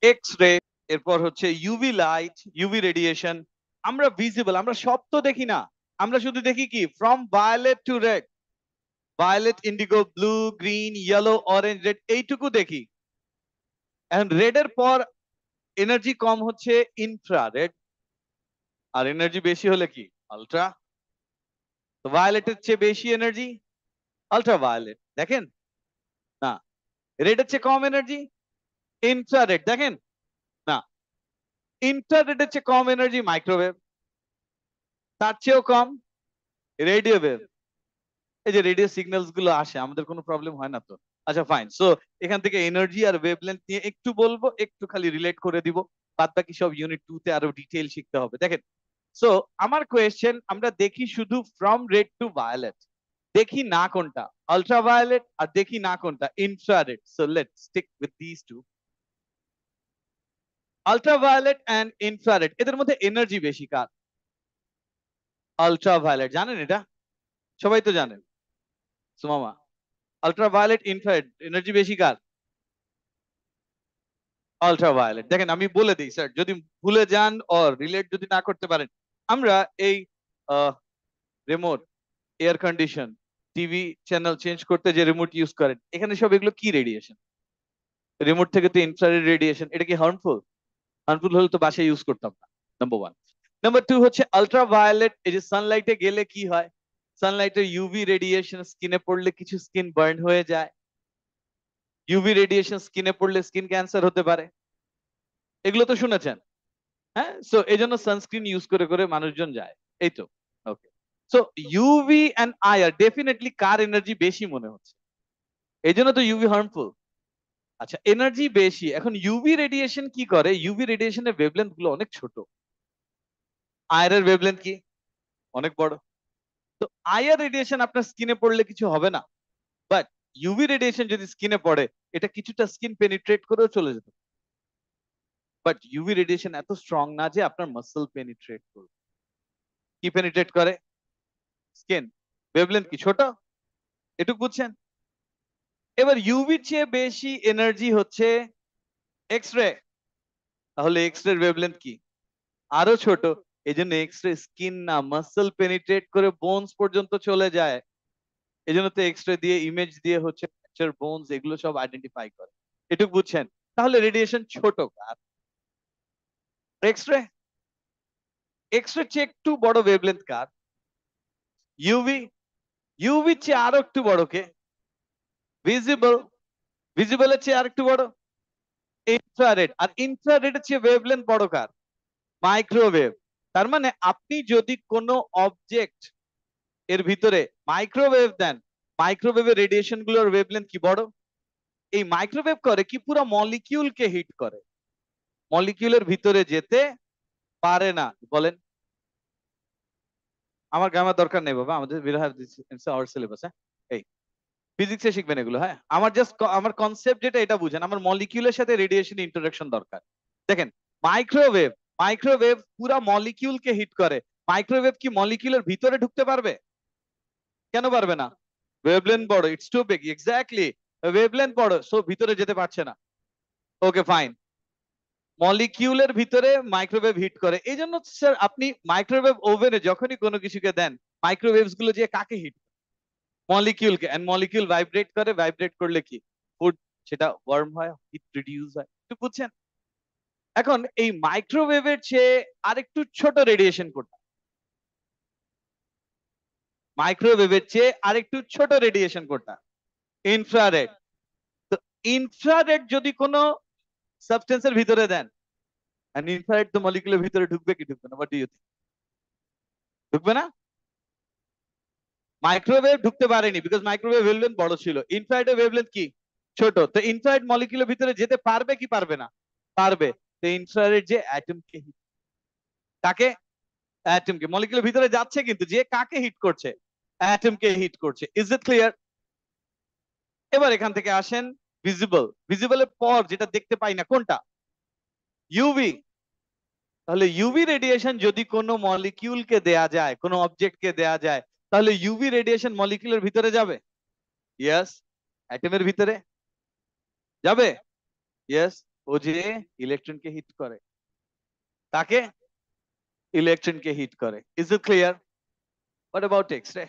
এক্স রে, এরপর হচ্ছে ইউভি লাইট, ইউভি রেডিয়েশন। আমরা ভিজিবল, আমরা সব তো দেখি না, আমরা শুধু দেখি কি from violet to red, violet, indigo, blue, green, yellow, orange, red, এইটুকু দেখি। এখন রেড এর পর এনার্জি কম হচ্ছে ইনফ্রারেড, আর এনার্জি বেশি হলে কি আলট্রা। তো ভায়োলেটের চেয়ে বেশি এনার্জি আলট্রা ভায়োলেট, দেখেন না। রেড এর চেয়ে কম এনার্জি ইনফ্রারেড, দেখেন না। ইনফ্রারেড এর চেয়ে কম এনার্জি মাইক্রোওয়েভ, তার চেয়েও কম রেডিও ওয়েভ। এই যে রেডিও সিগন্যালস গুলো আসে, আমাদের কোনো প্রবলেম হয় না তো? আচ্ছা ফাইন। সো এখান থেকে এনার্জি আর ওয়েভলেন্থ নিয়ে একটু বলবো, একটু খালি রিলেট করে দিব, বাদ বাকি সব ইউনিট 2 তে আরো ডিটেইল শিখতে হবে। দেখেন, সো আমার কোয়েশ্চেন, আমরা দেখি শুধু ফ্রম রেড টু ভায়োলেট, দেখি না কোনটা আলট্রা ভায়োলেট, আর দেখি না কোনটা infrared. So let's stick with this two, ultra violet and infrared. এদের মধ্যে এনার্জি বেশি কার? Ultra violet. জানেন এটা? সবাই তো জানেন। Sumama, ultra violet infrared energy বেশি কার? Ultra violet. দেখেন আমি বলে দিই স্যার, যদি ভুলে যান অর রিলেট যদি না করতে পারেন, আমরা এই remote, air condition, TV channel change করতে যে রিমোট ইউজ করেন, এখানে সব এগুলো কি রেডিয়েশন? রিমোট থেকে তো ইনফ্রারেড রেডিয়েশন। এটা কি হার্মফুল? হার্মফুল হলে তো বাসায় ইউজ করতাম না, নাম্বার ওয়ান। নাম্বার টু হচ্ছে আলট্রা ভায়োলেট, এই যে সানলাইটে গেলে কি হয়, সানলাইটের ইউভি রেডিয়েশন স্কিনে পড়লে কিছু স্কিন বার্ন হয়ে যায়, ইউভি রেডিয়েশন স্কিনে পড়লে স্কিন ক্যান্সার হতে পারে, এগুলো তো শুনেছেন। হ্যাঁ, সো এই জন্য সানস্ক্রিন ইউজ করে করে মানুষজন যায়, এই তো। Okay, so UV and IR definitely কার এনার্জি বেশি মনে হচ্ছে? এই জন্য তো ইউভি হার্মফুল। আচ্ছা, এনার্জি বেশি। এখন ইউভি রেডিয়েশন কি করে? ইউভি রেডিয়েশনের ওয়েভলেন্থ গুলো অনেক ছোট, আইআর এর ওয়েভলেন্থ কি অনেক বড়। তো আইআর রেডিয়েশন আপনার স্কিনে পড়লে কিছু হবে না, বাট ইউভি রেডিয়েশন যদি স্কিনে পড়ে, এটা কিছুটা স্কিন পেনিট্রেট করেও চলে যেত। বাট ইউভি রেডিয়েশন এত স্ট্রং না যে আপনার মাসল পেনিট্রেট করবে। কি পেনিট্রেট করে? স্কিন। ওয়েভলেন্থ কি ছোট? এটুকু বুঝছেন? এবার ইউভির চেয়ে বেশি এনার্জি হচ্ছে এক্স রে। তাহলে এক্স রে ওয়েভলেন্থ কি আরো ছোট। এই জন্য এক্স রে স্কিন না, মাসল পেনিট্রেট করে বোনস পর্যন্ত চলে যায়। এই জন্য তো এক্স রে দিয়ে, ইমেজ দিয়ে হচ্ছে ফ্র্যাকচার, বোনস, এগুলো সব আইডেন্টিফাই করে। এটুকু বুঝছেন? তাহলে রেডিয়েশন ছোট কার? X ray. এক্স রে চেয়ে একটু বড় ওয়েভলেন্থ কার? ইউভি। ইউভি চেয়ে আরো একটু বড় কে? ভিজিবল। ভিজিবলের চেয়ে আর একটু বড় ইনফ্রারেড। আর ইনফ্রারেডের চেয়ে ওয়েভলেন্থ বড় কার? মাইক্রোওয়েভ। তার মানে আপনি যদি কোনো অবজেক্ট এর ভিতরে মাইক্রোওয়েভ দেন, মাইক্রোওয়েভের রেডিয়েশন গুলোর ওয়েভলেন্থ কি বড়? এই মাইক্রোওয়েভ করে কি পুরো মলিকিউলকে হিট করে, মলিকিউলের ভিতরে যেতে পারে না। বলেন। আমার গ্রামার দরকার নেই বাবা, আমাদের will have this in our syllabus. হ্যাঁ, এই ফিজিক্সে শিখবেন এগুলো। হ্যাঁ, আমার জাস্ট আমার কনসেপ্ট যেটা এটা বুঝেন, আমার মলিকিউলের সাথে রেডিয়েশন ইন্টারাকশন দরকার। দেখেন, মাইক্রোওয়েভ, মাইক্রোওয়েভ পুরো মলিকিউলকে হিট করে। মাইক্রোওয়েভ কি মলিকিউলের ভিতরে ঢুকতে পারবে? কেন পারবে না? ওয়েভলেন্থ বড়, it's too big. Exactly, wavelength বড়, সো ভিতরে যেতে পারছে না। Okay fine. মলিকিউলের ভিতরে মাইক্রোওয়েভ হিট করে। এই জন্য স্যার আপনি মাইক্রোওয়েভ ওভেনে যখনই কোনো কিছুকে দেন, মাইক্রোওয়েভস গুলো যে কাকে হিট? মলিকিউলকে। এন্ড মলিকিউল ভাইব্রেট করে, ভাইব্রেট করলে কি ফুড, সেটা ওয়ার্ম হয়, হিট রিডিউস হয়। একটু বুঝছেন? এখন এই মাইক্রোওয়েভের চেয়ে আরেকটু ছোট রেডিয়েশন কোনটা? মাইক্রোওয়েভের চেয়ে আরেকটু ছোট রেডিয়েশন কোনটা? ইনফ্রারেড। তো ইনফ্রারেড যদি কোনো সাবস্টেন্সের ভিতরে দেন, এন্ড ইনফ্রারেড তো মলিকিউলের ভিতরে ঢুকবে কি ঢুকবে না? What do you think? ঢুকবে না? মাইক্রোওয়েভ ঢুকতে পারেনি বিকজ মাইক্রোওয়েভ ওয়েভলেন্থ বড় ছিল। ইনফ্রারেড ওয়েভলেন্থ কি ছোট। তো ইনফ্রারেড মলিকিউলের ভিতরে যেতে পারবে কি পারবে না? পারবে। তো ইনফ্রারেড যে অ্যাটমকে হিট, কাকে? অ্যাটমকে। মলিকিউলের ভিতরে যাচ্ছে কিন্তু যে কাকে হিট করছে? অ্যাটমকে হিট করছে। Is it clear? এবার এখান থেকে আসেন ভিজিবল। ভিজিবলের পর যেটা দেখতে পাই না কোনটা? ইউভি। তাহলে ইউভি রেডিয়েশন যদি কোনো মলিকিউলকে দেয়া যায়, কোনো অবজেক্টকে দেয়া যায়, তাহলে ইউভি রেডিয়েশন মলিকিউলের ভিতরে যাবে? ইয়েস। অ্যাটমের ভিতরে যাবে? ইয়েস। ও যে ইলেকট্রনকে হিট করে, তাকে ইলেকট্রনকে হিট করে। Is it clear? What about X ray?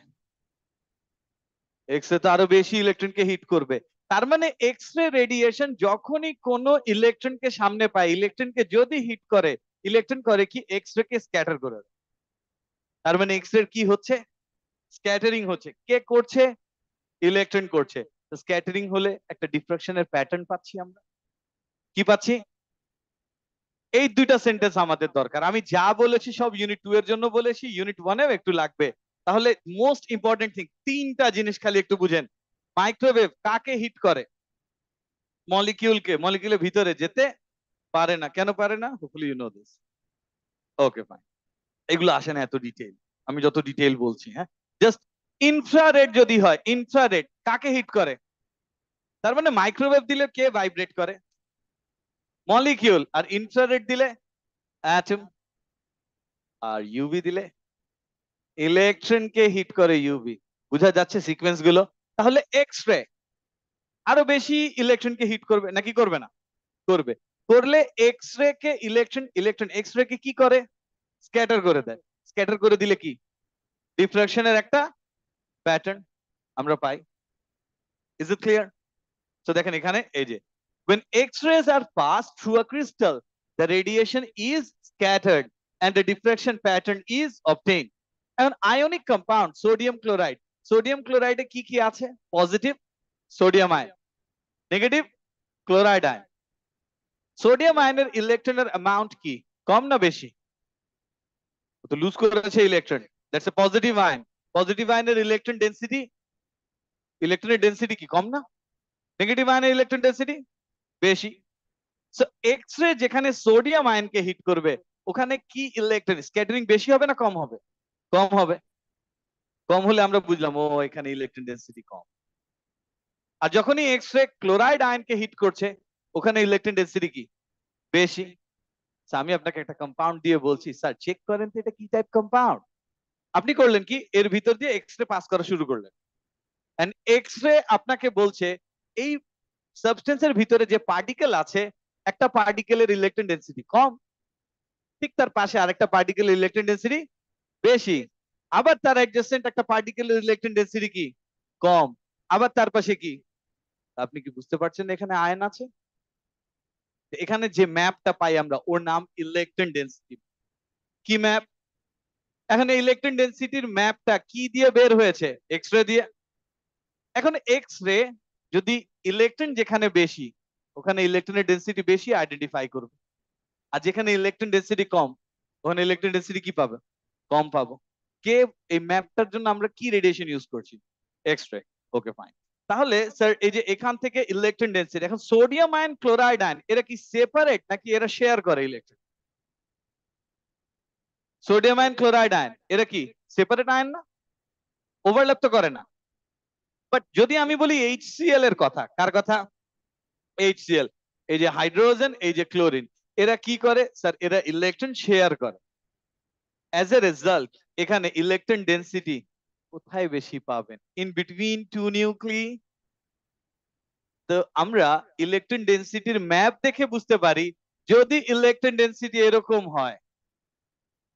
X ray তো আরো বেশি ইলেকট্রনকে হিট করবে। তার মানে এক্স রে রেডিয়েশন যখনই কোনো ইলেকট্রনকে সামনে পায়, ইলেকট্রনকে যদি হিট করে, ইলেকট্রন করে কি এক্স রে কে স্ক্যাটার করে দেয়। তার মানে এক্স রে কি হচ্ছে? স্ক্যাটারিং হচ্ছে। কে করছে? ইলেকট্রন করছে। তো স্ক্যাটারিং হলে একটা ডিফ্রাকশনের প্যাটার্ন পাচ্ছি আমরা। কি পাচ্ছি? এই দুইটা সেন্টেন্স আমাদের দরকার। আমি যা বলেছি সব ইউনিট 2 এর জন্য বলেছি, ইউনিট 1 এও একটু লাগবে। তাহলে মোস্ট ইম্পর্টেন্ট থিং, তিনটা জিনিস খালি একটু বুঝেন। মাইক্রোওয়েভ কাকে হিট করে? মলিকিউলকে। মলিকিউলের ভিতরে যেতে পারে না। কেন পারে না? Hopefully you know this. Okay fine, এগুলো আসে না এত ডিটেইল, আমি যত ডিটেইল বলছি। হ্যাঁ, জাস্ট ইনফ্রারেড যদি হয়, ইনফ্রারেড কাকে হিট করে? তার মানে মাইক্রোওয়েভ দিলে কে ভাইব্রেট করে? মলিকিউল। আর ইনফ্রারেড দিলে অ্যাটম। আর ইউভি দিলে ইলেকট্রনকে হিট করে ইউভি। বুঝা যাচ্ছে সিকোয়েন্স গুলো? তাহলে এক্স রে আরো বেশি ইলেকট্রনকে হিট করবে নাকি করবে না? করবে। করলে এক্স রে কে ইলেকট্রন এক্স রে কে কি করে? স্ক্যাটার করে দেয়। স্ক্যাটার করে দিলে কি ডিফ্রাকশনের একটা প্যাটার্ন আমরা পাই। Is it clear? তো দেখেন এখানে এই যে when x-rays are passed through a crystal, the radiation is scattered and the diffraction pattern is obtained. An ionic compound sodium chloride, sodium chloride কি কি আছে? Positive sodium ion, negative chloride ion. Sodium আয়নের ইলেকট্রনের amount কি? কম না বেশি? তো loose করেছে electron, that's a positive ion. Positive আয়নের ইলেকট্রন ডেনসিটি, ইলেকট্রনের ডেনসিটি কি কম না? নেগেটিভ আয়নের ইলেকট্রন ডেনসিটি বেশি। সো এক্স রে যেখানে সোডিয়াম আয়নকে হিট করবে, ওখানে কি ইলেকট্রন স্ক্যাটারিং বেশি হবে না কম হবে? কম হবে। কম হলে আমরা বুঝলাম ও এখানে ইলেকট্রন ডেনসিটি কম। আর যখনই এক্স রে ক্লোরাইড আয়নকে হিট করছে, ওখানে ইলেকট্রন ডেনসিটি কি বেশি। আমি আপনাকে একটা কম্পাউন্ড দিয়ে বলছি, স্যার চেক করেন তো এটা কি টাইপ কম্পাউন্ড। আপনি করলেন কি, এর ভিতর দিয়ে এক্স রে পাস করা শুরু করলেন, এন্ড এক্স রে আপনাকে বলছে এই সাবস্টেন্সের ভিতরে যে পার্টিকেল আছে, একটা পার্টিকেলের ইলেকট্রন ডেনসিটি কম, ঠিক তার পাশে আরেকটা পার্টিকেলের ইলেকট্রন ডেনসিটি বেশি। আবার তার অ্যাডজাসেন্ট একটা পার্টিকেলের ইলেকট্রন ডেনসিটি কি কম, আবার তার পাশে কি। আপনি কি বুঝতে পারছেন এখানে আয়ন আছে? এখানে যে ম্যাপটা পাই আমরা, ওর নাম ইলেকট্রন ডেনসিটি। কি ম্যাপ? এখানে ইলেকট্রন ডেনসিটির ম্যাপটা কি দিয়ে বের হয়েছে? এক্স রে দিয়ে। এখন এক্স রে যদি ইলেকট্রন যেখানে বেশি, ওখানে ইলেকট্রনের ডেনসিটি বেশি আইডেন্টিফাই করবে, আর যেখানে ইলেকট্রন ডেনসিটি কম, ওখানে ইলেকট্রন ডেনসিটি কি পাবে? কম পাবো। কে এই ম্যাপটার জন্য আমরা কি রেডিয়েশন ইউজ করছি? X ray. ওকে ফাইন। তাহলে স্যার এই যে এখান থেকে ইলেকট্রন ডেনসিটি, এখন সোডিয়াম আয়ন ক্লোরাইড আয়ন এরা কি সেপারেট নাকি এরা শেয়ার করে electron? Sodium ion chloride ion এরা কি সেপারেট আয়ন না? ওভারল্যাপ তো করে না। বাট যদি আমি বলি HCl এর কথা, কার কথা? HCl, এই যে হাইড্রোজেন, এই যে ক্লোরিন, এরা কি করে স্যার? এরা ইলেকট্রন শেয়ার করে। অ্যাজ এ রেজাল্ট এখানে ইলেকট্রন ডেনসিটি কোথায় বেশি পাবেন? In between two nuclei. তো আমরা ইলেকট্রন ডেনসিটির ম্যাপ দেখে বুঝতে পারি, যদি ইলেকট্রন ডেনসিটি এরকম হয়,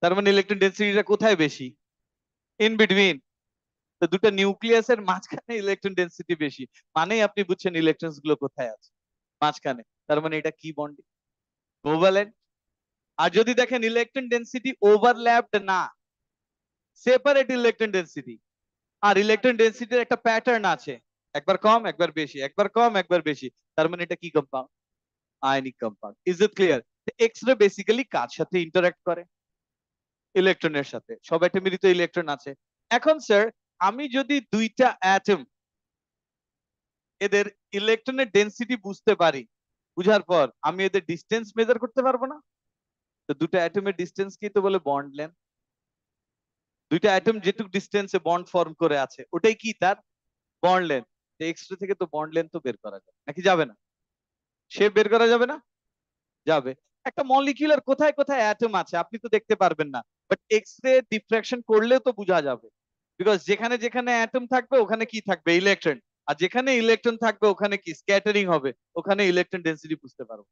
তার মানে ইলেকট্রন ডেনসিটিটা কোথায় বেশি? In between. তো দুটো নিউক্লিয়াসের মাঝখানে ইলেকট্রন ডেনসিটি বেশি, মানেই আপনি বুঝছেন ইলেকট্রনস গুলো কোথায় আছে? মাঝখানে। তার মানে এটা কি বন্ডিং? কোভালেন্ট। আর যদি দেখেন ইলেকট্রন ডেনসিটি ওভারল্যাপড না, সেপারেট ইলেকট্রন ডেনসিটি, আর ইলেকট্রন ডেনসিটির একটা প্যাটার্ন আছে, একবার কম একবার বেশি, একবার কম একবার বেশি, তার মানে এটা কি compound? Ionic compound. Is it clear? X ray basically কার সাথে ইন্টারঅ্যাক্ট করে? ইলেকট্রনের সাথে। সব অ্যাটমেরই তো ইলেকট্রন আছে। এখন স্যার আমি যদি দুইটা অ্যাটম, এদের ইলেকট্রনের ডেনসিটি বুঝতে পারি, বুঝার পর আমি এদের ডিসটেন্স মেজার করতে পারবো না? তো দুটো অ্যাটমের ডিসটেন্স কি তো বলে বন্ড লেন্থ। দুইটা অ্যাটম যেটুকু ডিসটেন্সে বন্ড ফর্ম করে আছে, ওটাই কি তার বন্ড লেন্থ। এক্স রে থেকে তো বন্ড লেন্থ তো বের করা যাবে নাকি যাবে না? শেপ বের করা যাবে না? যাবে। একটা মলিকিউলার কোথায় কোথায় অ্যাটম আছে আপনি তো দেখতে পারবেন না, বাট এক্স রে ডিফ্রাকশন করলেও তো বোঝা যাবে। বিকজ যেখানে যেখানে অ্যাটম থাকবে ওখানে কি থাকবে? ইলেকট্রন। আর যেখানে ইলেকট্রন থাকবে ওখানে কি স্ক্যাটারিং হবে, ওখানে ইলেকট্রন ডেনসিটি বুঝতে পারবো।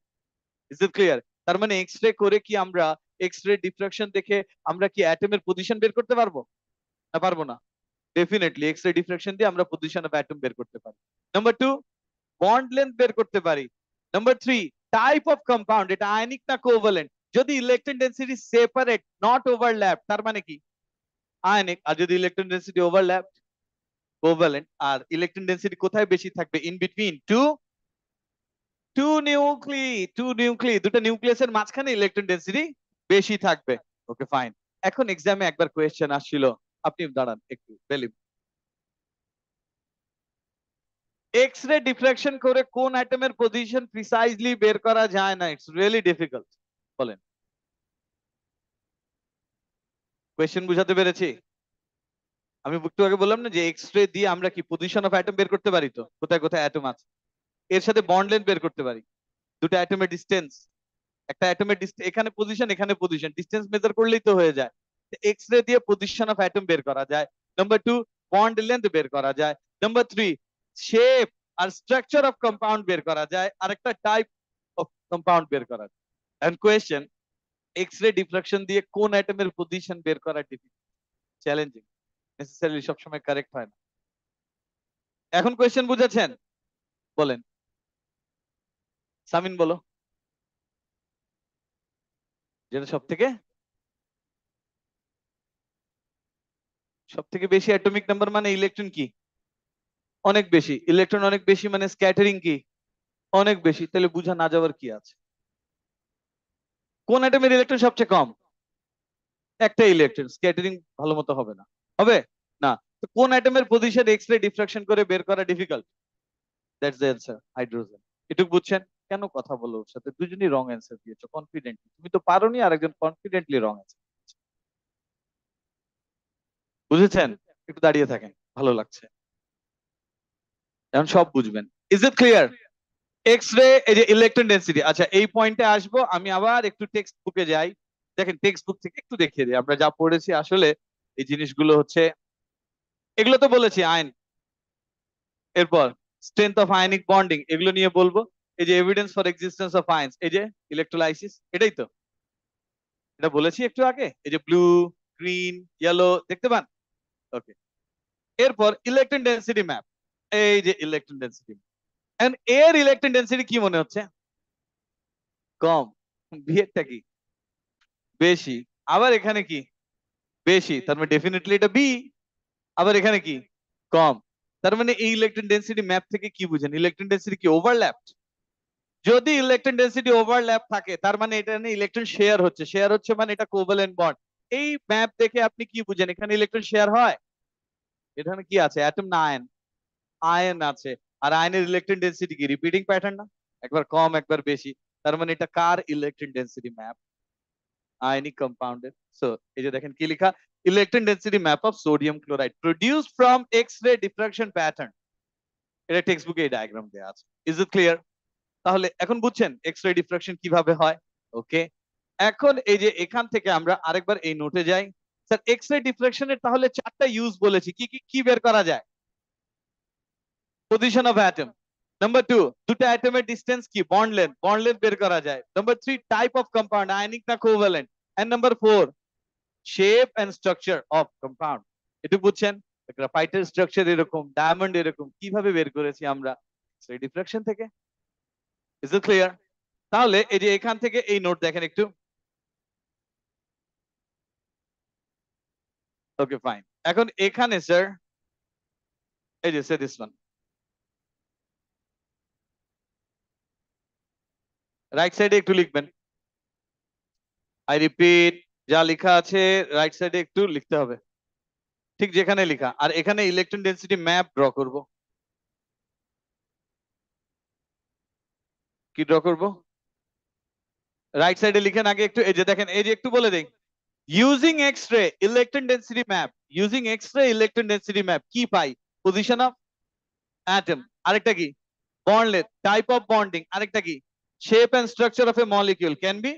Is it clear? তার মানে এক্স রে করে কি আমরা এক্স রে ডিফ্রাকশন দেখে আমরা কি অ্যাটমের পজিশন বের করতে পারবো না পারবো না? ডেফিনেটলি এক্স রে ডিফ্রাকশন দিয়ে আমরা পজিশন অফ অ্যাটম বের করতে পারি। নাম্বার 2, বন্ড লেন্থ বের করতে পারি। নাম্বার 3, টাইপ অফ কম্পাউন্ড, এটা আয়নিক না কোভ্যালেন্ট। যদি electron density separate not overlap তার মানে কি আয়নিক, আর যদি ইলেকট্রন ডেনসিটি ওভারল্যাপ কোভ্যালেন্ট। আর ইলেকট্রন ডেনসিটি কোথায় বেশি থাকবে? ইন বিটুইন টু নিউক্লি, দুটো নিউক্লিয়াসের মাঝখানে ইলেকট্রন ডেনসিটি বেশি থাকবে। Okay fine. এখন এক্সামে একবার কোয়েশ্চেন আসছিল, আপনি দাঁড়ান একটু বেলিভ। এক্স রে ডিফ্রাকশন করে কোন অ্যাটমের পজিশন প্রিসাইজলি বের করা যায় না? It's really difficult. বলেন, কোয়েশ্চেন বুঝাতে পেরেছি? আমি একটু আগে বললাম না যে এক্স রে দিয়ে আমরা কি পজিশন অফ অ্যাটম বের করতে পারি, তো কোথায় কোথায় অ্যাটম আছে। এর সাথে বন্ড লেন্থ বের করতে পারি, দুটো অ্যাটমের ডিসটেন্স, একটা অ্যাটমের এখানে পজিশন এখানে পজিশন, ডিসটেন্স মেজার করলেই তো হয়ে যায়। এক্স রে দিয়ে পজিশন অফ অ্যাটম বের করা যায়। নাম্বার 2, বন্ড লেন্থ বের করা যায়। নাম্বার 3, শেপ আর স্ট্রাকচার অফ কম্পাউন্ড বের করা যায়, আর একটা টাইপ অফ কম্পাউন্ড বের করা যায়। And question, X ray diffraction দিয়ে কোন অ্যাটমের পজিশন বের করা ডিফিকাল্ট, চ্যালেঞ্জিং, নেসেসারিলি সবসময় কারেক্ট হয় না। এখন কোয়েশ্চেন বুঝেছেন? বলেন, সামিন বলো, যেটা সব থেকে বেশি অ্যাটমিক নাম্বার মানে ইলেকট্রন কি অনেক বেশি, ইলেকট্রন অনেক বেশি মানে স্ক্যাটারিং কি অনেক বেশি। তাহলে বুঝা না যাওয়ার কি আছে? কোন অ্যাটমের ইলেকট্রন সবচেয়ে কম? একটা ইলেকট্রন, স্ক্যাটারিং ভালো মতো হবে না, হবে না। তো কোন অ্যাটমের পজিশন এক্স রে ডিফ্রাকশন করে বের করা difficult? That's the answer, hydrogen. এটুকু বুঝছেন? কেন কথা বলো ওর সাথে? দুজনই রং অ্যান্সার দিয়েছো কনফিডেন্টলি, তুমি তো পারোনি আর একজন কনফিডেন্টলি রং অ্যান্সার। বুঝেছেন? একটু দাঁড়িয়ে থাকেন, ভালো লাগছে, এখন সব বুঝবেন। Is it clear? এক্স রে, এই যে ইলেকট্রন ডেনসিটি। আচ্ছা, এই পয়েন্টে আসবো, আমি আবার একটু টেক্সট বুকে যাই। দেখেন, টেক্সট বুক থেকে একটু দেখিয়ে দিই আমরা যা পড়েছি। আসলে এই জিনিসগুলো হচ্ছে, এগুলো তো বলেছি আয়ন, এরপর স্ট্রেংথ অফ আয়নিক বন্ডিং, এগুলো নিয়ে বলবো। এই যে এভিডেন্স ফর এক্সিস্টেন্স অফ আয়ন্স, এই যে ইলেকট্রোলাইসিস, এটাই তো, এটা বলেছি একটু আগে। এই যে ব্লু, গ্রিন, ইয়েলো দেখতে পান। ওকে, এরপর ইলেকট্রন ডেনসিটি ম্যাপ, এই যে ইলেকট্রন ডেনসিটি। এন্ড এর ইলেকট্রন ডেনসিটি কি মনে হচ্ছে? কম। বিয়েরটা কি বেশি। আবার এখানে কি বেশি, তার মানে ডেফিনেটলি এটা বি। আবার এখানে কি কম। তার মানে এই ইলেকট্রন ডেনসিটি ম্যাপ থেকে কি বুঝেন? ইলেকট্রন ডেনসিটি কি ওভারল্যাপড? যদি ইলেকট্রন ডেনসিটি ওভারল্যাপ থাকে তার মানে এটা নিয়ে ইলেকট্রন শেয়ার হচ্ছে, শেয়ার হচ্ছে মানে এটা কোভ্যালেন্ট বন্ড। এই ম্যাপ দেখে আপনি কি বুঝেন? এখানে ইলেকট্রন শেয়ার হয়। এখানে কি আছে, অ্যাটম না আয়ন? আয়ন আছে। আর আয়নের ইলেকট্রন ডেনসিটি কি রিপিটিং প্যাটার্ন না? একবার কম একবার বেশি। তার মানে এটা কার ইলেকট্রন ডেনসিটি ম্যাপ? আয়নিক কম্পাউন্ডের। সো এই যে দেখেন কি লেখা, electron density map of sodium chloride produced from X ray diffraction pattern. এটা টেক্সট বুকে এই ডায়াগ্রাম দেওয়া আছে। Is it clear? তাহলে এখন বুঝছেন এক্স রে ডিফ্রাকশন কিভাবে হয়। ওকে, এখন এই যে এখান থেকে আমরা আরেকবার এই নোটে যাই। স্যার, এক্স রে ডিফ্রাকশনের তাহলে চারটা ইউজ বলেছি, কি কি কি বের করা যায়? Position of atom. নাম্বার 2, দুটো অ্যাটমের ডিসটেন্স কি বন্ড লেন্থ বের করা যায়। Number 3, type of compound, ionic না covalent. And number 4, shape and structure of compound. একটু বুঝছেন? গ্রাফাইটের স্ট্রাকচার এরকম, ডায়মন্ড এরকম, কিভাবে বের করেছি আমরা? ডিফ্রাকশন থেকে। Is it clear? তাহলে এই যে এখান থেকে এই নোট দেখেন একটু। Okay fine. এখন এখানে স্যার, এই যে সে দিস ওয়ান, রাইট সাইডে একটু লিখবেন। আই রিপিট, যা লেখা আছে রাইট সাইডে একটু লিখতে হবে, ঠিক যেখানে লেখা। আর এখানে ইলেকট্রন ডেনসিটি ম্যাপ ড্র করব। কি ড্র করব? রাইট সাইডে লিখেন আগে একটু। এই যে দেখেন, এই যে একটু বলে দেই, using X-ray electron density map, using X-ray electron density map কি পাই? পজিশন অফ অ্যাটম, আরেকটা কি bond length, type of bonding, আরেকটা কি shape and structure of a molecule can be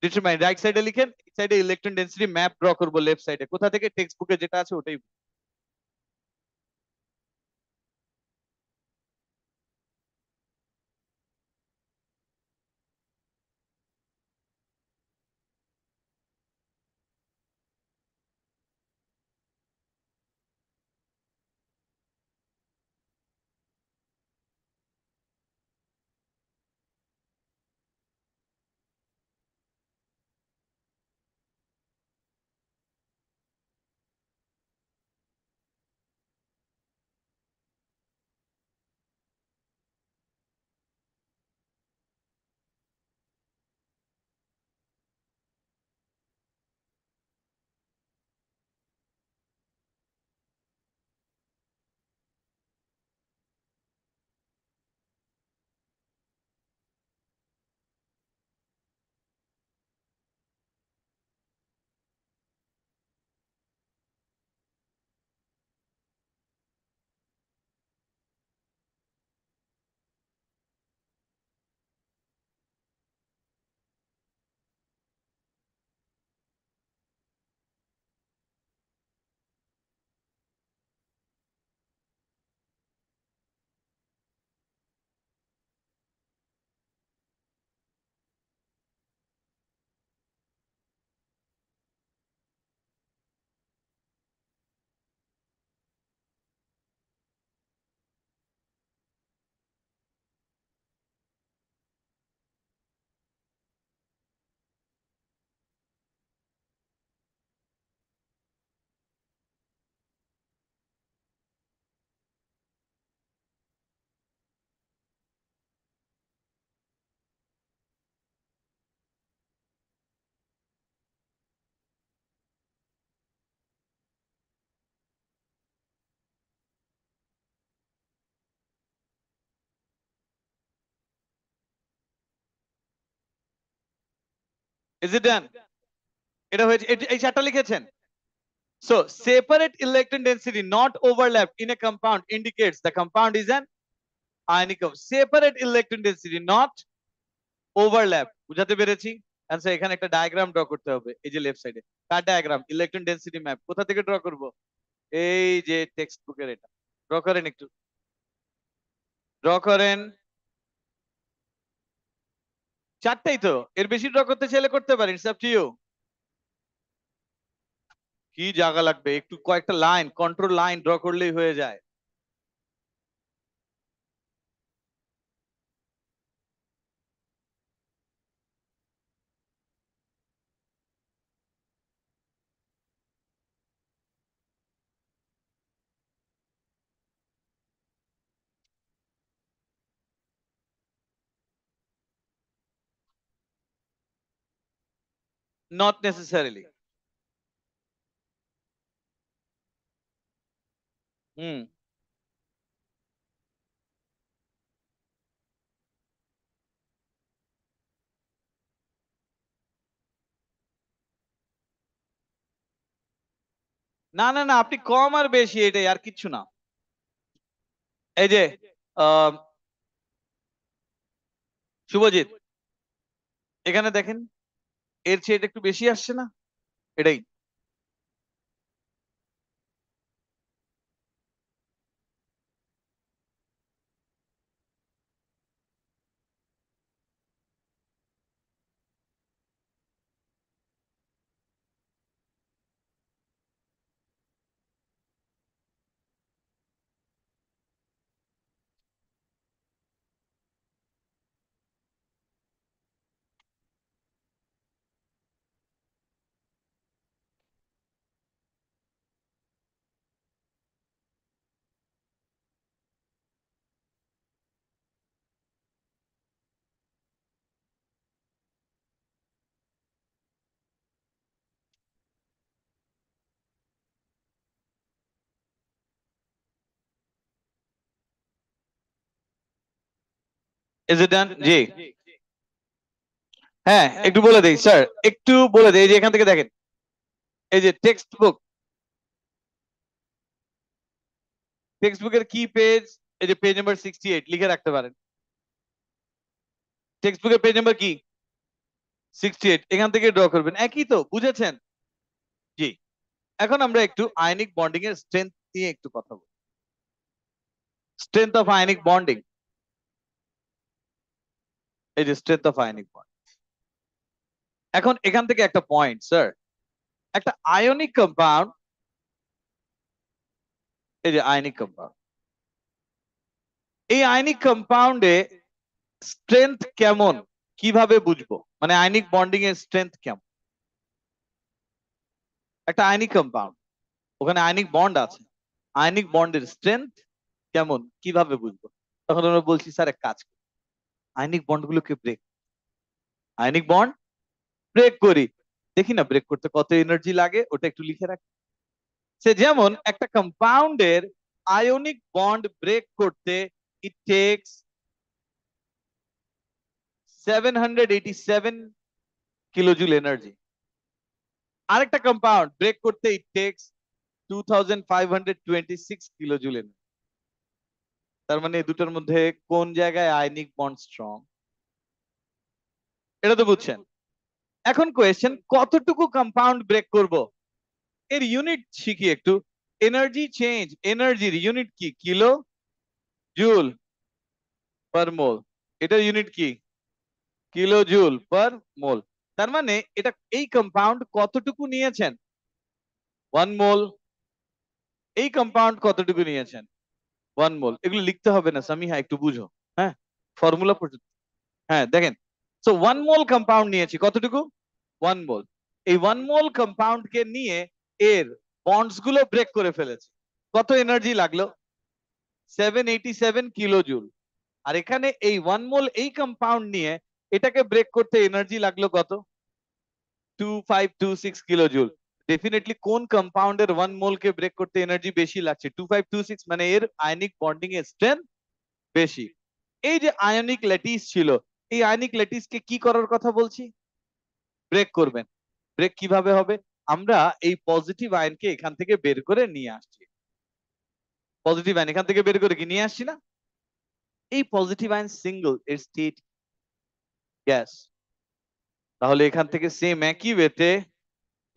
determined. Right সাইডে লিখেন, এই সাইডে ইলেকট্রন ডেনসিটি ম্যাপ ড্র করব লেফট সাইডে। কোথা থেকে? টেক্সট বুকে যেটা আছে ওটাই। Is it done? এটা হয়েছে, এই চারটা লিখেছেন। So separate electron density not overlapped in a compound indicates the compound is an ionic compound. Separate electron density not overlapped, বুঝাতে পেরেছি? আচ্ছা এখানে একটা ডায়াগ্রাম ড্র করতে হবে, এই যে লেফট সাইডে কার ডায়াগ্রাম, ইলেকট্রন ডেনসিটি ম্যাপ। কোথা থেকে ড্র করব? এই যে টেক্সট বুকের এটা ড্র করেন, একটু ড্র করেন। চারটাই তো, এর বেশি ড্র করতে চাইলে করতে পারেন, ইটস আপ টু ইউ। কি জায়গা লাগবে, একটু কয়েকটা লাইন, কন্ট্রোল লাইন ড্র করলেই হয়ে যায়। Not necessarily. হুম, না না না, আপনি কম আর বেশি এটাই, আর কিচ্ছু না। এই যে আহ শুভজিৎ, এখানে দেখেন, এর চেয়ে এটা একটু বেশি আসছে না? এটাই। ইজ ইট ডান? জি, হ্যাঁ একটু বলে দেই স্যার, একটু বলে দেই। এই যে এখান থেকে দেখেন, এই যে টেক্সট বুকের কি পেজ, এই যে পেজ নাম্বার 68 লিখে রাখতে পারেন। টেক্সট বুকের পেজ নাম্বার কি? 68, এখান থেকে ড্র করবেন, একই তো, বুঝেছেন? জি। এখন আমরা একটু আয়নিক বন্ডিং এর স্ট্রেংথ নিয়ে একটু কথা বলবো। স্ট্রেংথ অফ আয়নিক বন্ডিং, এই যে স্ট্রেংথ অফ আয়নিক বন্ড। এখন এখান থেকে একটা পয়েন্ট স্যার, একটা আয়নিক কম্পাউন্ড, এই যে আয়নিক কম্পাউন্ড, এই আয়নিক কম্পাউন্ডে স্ট্রেংথ কেমন কিভাবে বুঝবো? মানে আয়নিক বন্ডিং এর স্ট্রেংথ কেমন? একটা আয়নিক কম্পাউন্ড, ওখানে আয়নিক বন্ড আছে, আয়নিক বন্ডের স্ট্রেংথ কেমন কিভাবে বুঝবো? তখন আমরা বলছি স্যার এক কাজ করি, আয়নিক বন্ড গুলোকে ব্রেক, আয়নিক বন্ড ব্রেক করি, দেখি না ব্রেক করতে কত এনার্জি লাগে, ওটা একটু লিখে রাখি। সে যেমন একটা কম্পাউন্ডের আয়নিক বন্ড ব্রেক করতে ইট টেকস 787 কিলোজুল এনার্জি, আরেকটা কম্পাউন্ড ব্রেক করতে ইট টেকস 2526 কিলোজুল এনার্জি। তার মানে এই দুটোর মধ্যে কোন জায়গায় আয়নিক বন্ড স্ট্রং, এটা তো বুঝছেন। এখন কোয়েশ্চেন, কতটুকু কম্পাউন্ড ব্রেক করব, এর ইউনিট শিখি একটু। এনার্জি চেঞ্জ, এনার্জির ইউনিট কি? কিলো জুল পার মোল, এটার ইউনিট কি? কিলো জুল পার মোল। তার মানে এটা, এই কম্পাউন্ড কতটুকু নিয়েছেন? 1 মোল। এই কম্পাউন্ড কতটুকু নিয়েছেন? 1 মোল। এগুলো লিখতে হবে না সামিহা, একটু বুঝো। হ্যাঁ, ফর্মুলা পর্যন্ত। হ্যাঁ দেখেন, সো 1 মোল কম্পাউন্ড নিয়েছি, কতটুকু? 1 মোল। এই 1 মোল কম্পাউন্ড কে নিয়ে এর বন্ডস গুলো ব্রেক করে ফেলেছে, কত এনার্জি লাগলো? 787 কিলো জুল। আর এখানে এই 1 মোল এই কম্পাউন্ড নিয়ে এটাকে ব্রেক করতে এনার্জি লাগলো কত? 2526 কিলো জুল। ডেফিনেটলি কোন কম্পাউন্ডের 1 মোল কে ব্রেক করতে এনার্জি বেশি লাগছে? 2526, মানে এর আয়নিক বন্ডিং এর স্ট্রেংথ বেশি। এই যে আয়নিক ল্যাটিস ছিল, এই আয়নিক ল্যাটিস কে কি করার কথা বলছি? ব্রেক করবেন। ব্রেক কিভাবে হবে? আমরা এই পজিটিভ আয়নকে এখান থেকে বের করে নিয়ে আসছি। পজিটিভ আয়ন এখান থেকে বের করে কি নিয়ে আসছি না? এই পজিটিভ আয়ন সিঙ্গেল এর স্টেট গ্যাস। তাহলে এখান থেকে সেম একই ওয়েতে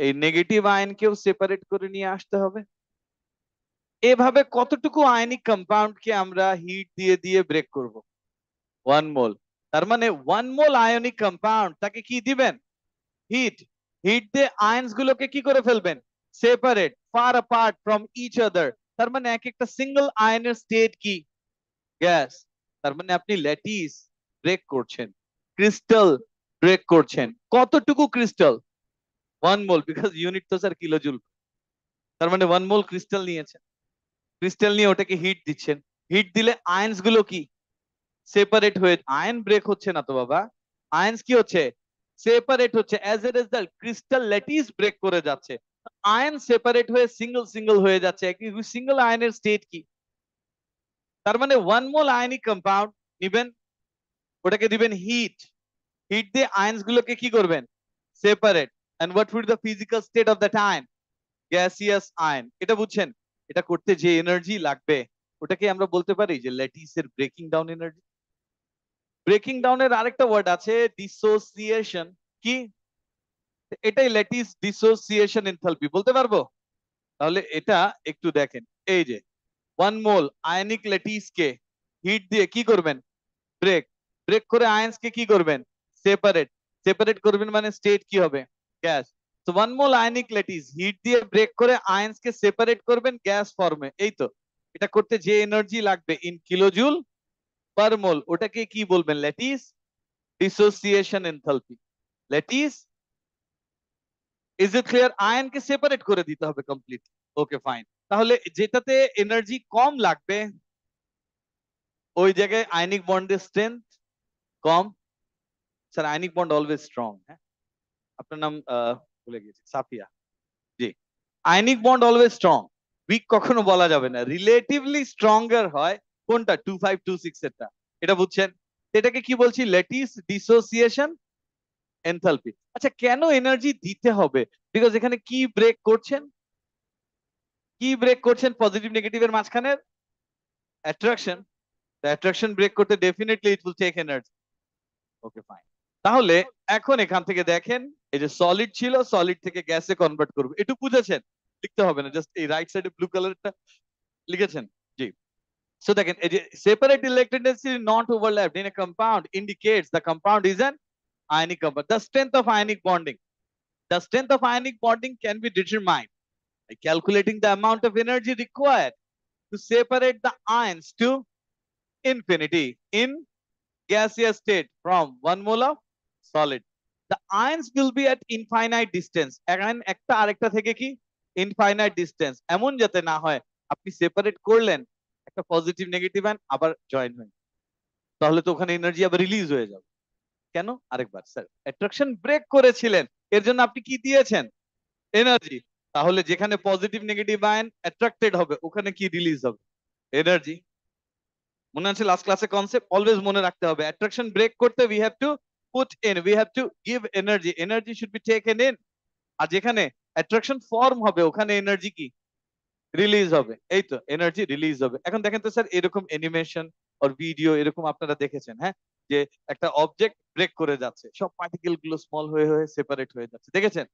এই নেগেটিভ আয়নকেও সেপারেট করে নিয়ে আসতে হবে। এভাবে কতটুকু আয়নিক কম্পাউন্ডকে আমরা হিট দিয়ে দিয়ে ব্রেক করব? 1 মোল। তার মানে 1 মোল আয়নিক কম্পাউন্ড তাকে কি দিবেন? হিট। হিট দিয়ে আয়নস গুলোকে কি করে ফেলবেন? Separate, far apart from each other. তার মানে এক একটা সিঙ্গেল আয়নের স্টেট কি? গ্যাস। তার মানে আপনি ল্যাটিস ব্রেক করছেন, ক্রিস্টাল ব্রেক করছেন। কতটুকু ক্রিস্টাল? 1 মোল, বিকজ ইউনিট তো স্যার কিলোজুল। তার মানে 1 মোল ক্রিস্টাল নিয়েছেন। ক্রিস্টাল নিয়ে ওটাকে হিট দিচ্ছেন। হিট দিলে আয়নস গুলো কি? সেপারেট হয়ে, আয়ন ব্রেক হচ্ছে না তো বাবা, আয়নস কি হচ্ছে? সেপারেট হচ্ছে। As a result crystal lattice break করে যাচ্ছে, আয়ন সেপারেট হয়ে সিঙ্গেল সিঙ্গেল হয়ে যাচ্ছে। সিঙ্গেল আয়নের স্টেট কি? তার মানে 1 মোল আয়নিক কম্পাউন্ড নিবেন, ওটাকে দিবেন হিট। হিট দিয়ে আয়নস গুলোকে কি করবেন? Separate. And what will the physical state of that ion? Gaseous ion. এটা বুঝছেন? এটা করতে যে এনার্জি লাগবে ওটাকে আমরা বলতে পারি যে ল্যাটিসের ব্রেকিং ডাউন এনার্জি। ব্রেকিং ডাউনের আরেকটা ওয়ার্ড আছে ডিসোসিয়েশন। কি? এটাই ল্যাটিস ডিসোসিয়েশন এনথালপি বলতে পারবো? তাহলে এটা একটু দেখেন। এই যে 1 মোল আয়নিক ল্যাটিসকে হিট দিয়ে কি করবেন? ব্রেক। ব্রেক করে আয়নস কে কি করবেন? সেপারেট। সেপারেট করবেন মানে স্টেট কি হবে? গ্যাস। তো 1 মোল আয়নিক ল্যাটিস হিট দিয়ে ব্রেক করে আয়নস কে সেপারেট করবেন গ্যাস ফর্মে। এই তো। এটা করতে যে এনার্জি লাগবে ইন কিলোজুল পার মোল, ওটাকে কি বলবেন? Lattice dissociation enthalpy. Lattice. Is it clear? আয়নকে সেপারেট করে দিতে হবে কমপ্লিটলি। ওকে ফাইন। তাহলে যেটাতে এনার্জি কম লাগবে ওই জায়গায় আয়নিক বন্ডের স্ট্রেংথ কম। Sir ionic bond always strong. হ্যাঁ, আপনার নাম ভুলে গেছি, সাফিয়া। জি, ionic bond always strong, weak কখনো বলা যাবে না। রিলেটিভলি স্ট্রঙ্গার হয় কোনটা? 2526 এরটা। এটা বুঝছেন? এটাকে কি বলছি? Lattice dissociation enthalpy. আচ্ছা, কেন এনার্জি দিতে হবে? বিকজ এখানে কি ব্রেক করছেন? কি ব্রেক করছেন পজিটিভ নেগেটিভের মাঝখানে? অ্যাট্রাকশন। অ্যাট্রাকশন ব্রেক করতে definitely it will take energy. Okay fine. তাহলে এখন এখান থেকে দেখেন, এই যে সলিড ছিল, সলিড থেকে গ্যাসে কনভার্ট করব। একটু বুঝেছেন? লিখতে হবে না, জাস্ট এই রাইট সাইডে ব্লু কালারটা লিখেছেন? জি। সো দেখেন, এই যে separate electron density not overlapped in a compound indicates the compound is an ionic compound. The strength of ionic bonding. The strength of ionic bonding can be determined by calculating the amount of energy required to separate the ions to infinity in gaseous state from 1 mole of solid. The ions will be at infinite distance. এখন একটা আরেকটা থেকে কি infinite distance, এমন যাতে না হয় আপনি সেপারেট করলেন একটা পজিটিভ নেগেটিভ আয়ন আবার জয়েন হয়, তাহলে তো ওখানে এনার্জি আবার রিলিজ হয়ে যাবে। কেন? আরেকবার স্যার, অ্যাট্রাকশন ব্রেক করেছিলেন, এর জন্য আপনি কি দিয়েছেন? এনার্জি। তাহলে যেখানে পজিটিভ নেগেটিভ আয়ন অ্যাট্রাক্টেড হবে ওখানে কি রিলিজ হবে? এনার্জি। মনে আছে লাস্ট ক্লাসে কনসেপ্ট? অলওয়েজ মনে রাখতে হবে, অ্যাট্রাকশন ব্রেক করতে we have to put in, we have to give energy. Energy should be taken in. আর যেখানে অ্যাট্রাকশন ফর্ম হবে ওখানে এনার্জি কি? রিলিজ হবে। এই তো, এনার্জি রিলিজ হবে। এখন দেখেন তো স্যার, এরকম অ্যানিমেশন আর ভিডিও এরকম আপনারা দেখেছেন? হ্যাঁ, যে একটা অবজেক্ট ব্রেক করে যাচ্ছে, সব পার্টিকেল গুলো স্মল হয়ে হয়ে সেপারেট হয়ে যাচ্ছে, দেখেছেন?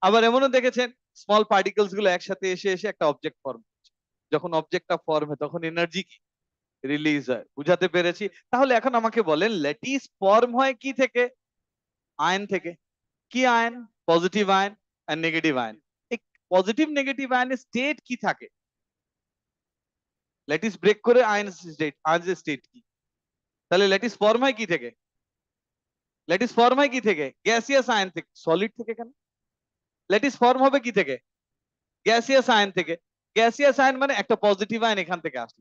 আবার এমনও দেখেছেন স্মল পার্টিকেলস গুলো একসাথে এসে এসে একটা অবজেক্ট ফর্ম করছে। যখন অবজেক্টটা ফর্ম হয় তখন এনার্জি কি? রিলিজ হয়। বুঝাতে পেরেছি? তাহলে এখন আমাকে বলেন, ল্যাটিস ফর্ম হয় কি থেকে? আয়ন থেকে। কি আয়ন? পজিটিভ আয়ন আর নেগেটিভ আয়ন। এই পজিটিভ নেগেটিভ আয়নের স্টেট কি থাকে? ল্যাটিস ব্রেক করে আয়ন স্টেট, আয়নের স্টেট কি? তাহলে ল্যাটিস ফর্ম হয় কি থেকে? ল্যাটিস ফর্ম হয় কি থেকে? গ্যাসিয়াস আয়ন থেকে। সলিড থেকে কেন? ল্যাটিস ফর্ম হবে কি থেকে? গ্যাসিয়াস আয়ন থেকে। গ্যাসিয়াস আয়ন মানে একটা পজিটিভ আয়ন এখান থেকে আসছে,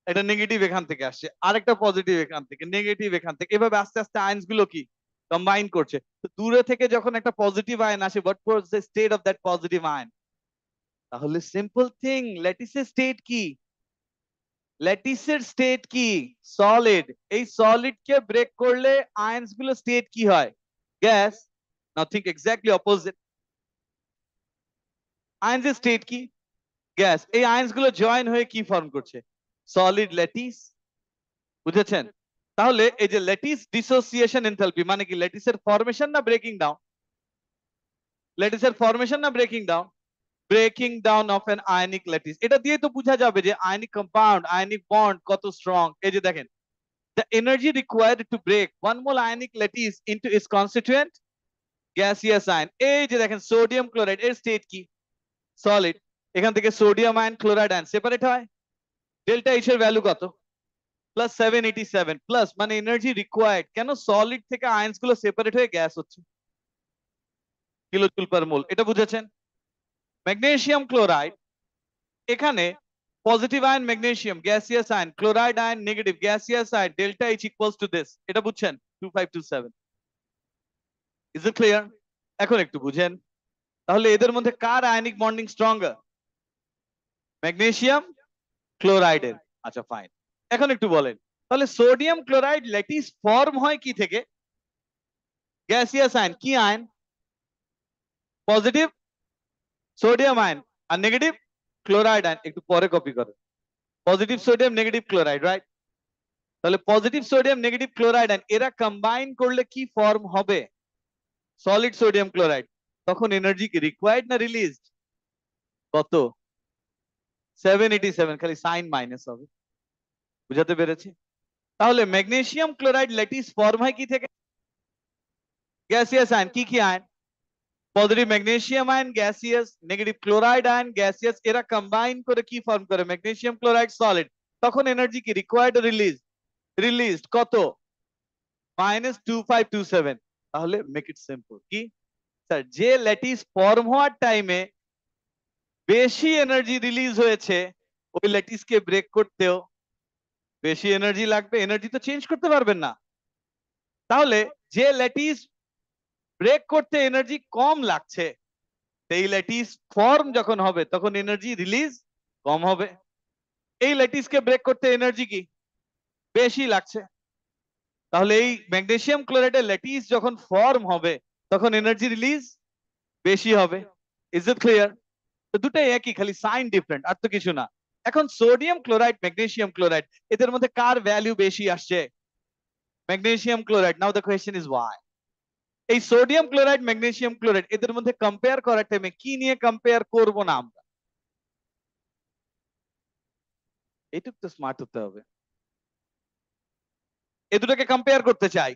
একটা নেগেটিভ এখান থেকে আসছে, আরেকটা পজিটিভ এখান থেকে, নেগেটিভ এখান থেকে, এভাবে আস্তে আস্তে আয়নস গুলো কি কম্বাইন করছে। তো দূরে থেকে যখন একটা পজিটিভ আয়ন আসে, what was the state of that positive ion? তাহলে সিম্পল থিং, ল্যাটিসের স্টেট কি? ল্যাটিসের স্টেট কি? সলিড। এই সলিড কে ব্রেক করলে আয়নস গুলো স্টেট কি হয়? Gas. Now think exactly opposite. আয়ন্স এর স্টেট কি? গ্যাস। এই আয়ন্স গুলো জয়েন হয়ে কি ফর্ম করছে? Solid lattice. বুঝেছেন? তাহলে এই যে ল্যাটিস ডিসোসিয়েশন এনথালপি মানে কি? ল্যাটিসের ফরমেশন না ব্রেকিং ডাউন? ল্যাটিসের ফরমেশন না breaking down? Breaking down of N ionic lattice. এটা দিয়ে তো বোঝা যাবে যে আয়নিক কম্পাউন্ড, আয়নিক বন্ড কত স্ট্রং। এই যে দেখেন, the energy required to break one mole ionic lattice into its constituent gaseous ion. এই যে দেখেন সোডিয়াম ক্লোরাইড এর স্টেট কি? সলিড। এখান থেকে sodium ion chloride ion separate হয়। ডেল্টা এইচ এর ভ্যালু কত? প্লাস 787 প্লাস মানে এনার্জি রিকোয়ার্ড। কেন? সলিড থেকে আয়নস গুলো সেপারেট হয়ে গ্যাস হচ্ছে, কিলোজুল পার মোল। এটা বুঝেছেন? ম্যাগনেসিয়াম ক্লোরাইড, এখানে positive ion magnesium gaseous ion, chloride ion negative gaseous ion, delta H equals to this. এটা বুঝছেন? 2527। Is it clear? এখন একটু বুঝেন, তাহলে এদের মধ্যে কার আয়নিক বন্ডিং স্ট্রঙ্গার? ম্যাগনেসিয়াম ক্লোরাইডের। আচ্ছা ফাইন। এখন একটু বলেন, তাহলে সোডিয়াম ক্লোরাইড ল্যাটিস ফর্ম হয় কি থেকে? Gaseous ion. কি আয়ন? পজিটিভ সোডিয়াম আয়ন আর নেগেটিভ ক্লোরাইড আয়ন। একটু পরে কপি করেন। Positive sodium negative chloride, right? তাহলে positive sodium negative chloride ion এরা কম্বাইন করলে কি ফর্ম হবে? Solid sodium chloride. তখন এনার্জি কি রিকোয়ার্ড না রিলিজড? কত? 787। খালি সাইন মাইনাস হবে। বুঝাতে পেরেছি? তাহলে ম্যাগনেসিয়াম ক্লোরাইড ল্যাটিস ফর্ম হয় কি থেকে? Gaseous ion. কি কি ion? Positive magnesium ion gaseous, negative chloride ion gaseous. এরা কম্বাইন করে কি ফর্ম করে? Magnesium chloride solid. তখন এনার্জি কি রিকোয়ার্ড রিলিজ? রিলিজড কত? -2527। তাহলে মেক ইট সিম্পল। কি স্যার? যে ল্যাটিস ফর্ম হওয়ার টাইমে বেশি এনার্জি রিলিজ হয়েছে, ওই ল্যাটিসকে ব্রেক করতেও বেশি এনার্জি লাগবে। এনার্জি তো চেঞ্জ করতে পারবেন না। তাহলে যে ল্যাটিস ব্রেক করতে এনার্জি কম লাগছে, সেই ল্যাটিস ফর্ম যখন হবে তখন এনার্জি রিলিজ কম হবে। এই ল্যাটিসকে ব্রেক করতে এনার্জি কি বেশি লাগছে। তাহলে এই ম্যাগনেসিয়াম ক্লোরাইডের ল্যাটিস যখন ফর্ম হবে তখন এনার্জি রিলিজ বেশি হবে। Is it clear? তো দুটাই একই, খালি সাইন ডিফারেন্ট, আর তো কিছু না। এখন সোডিয়াম ক্লোরাইড ম্যাগনেসিয়াম ক্লোরাইড এদের মধ্যে কার ভ্যালু বেশি আসছে? Magnesium chloride. Now the question is Y. এই সোডিয়াম ক্লোরাইড ম্যাগনেসিয়াম ক্লোরাইড এদের মধ্যে কম্পেয়ার করার টাইমে কি নিয়ে কম্পেয়ার করব না আমরা? এইটুকু তো স্মার্ট হতে হবে। এ দুটোকে কম্পেয়ার করতে চাই,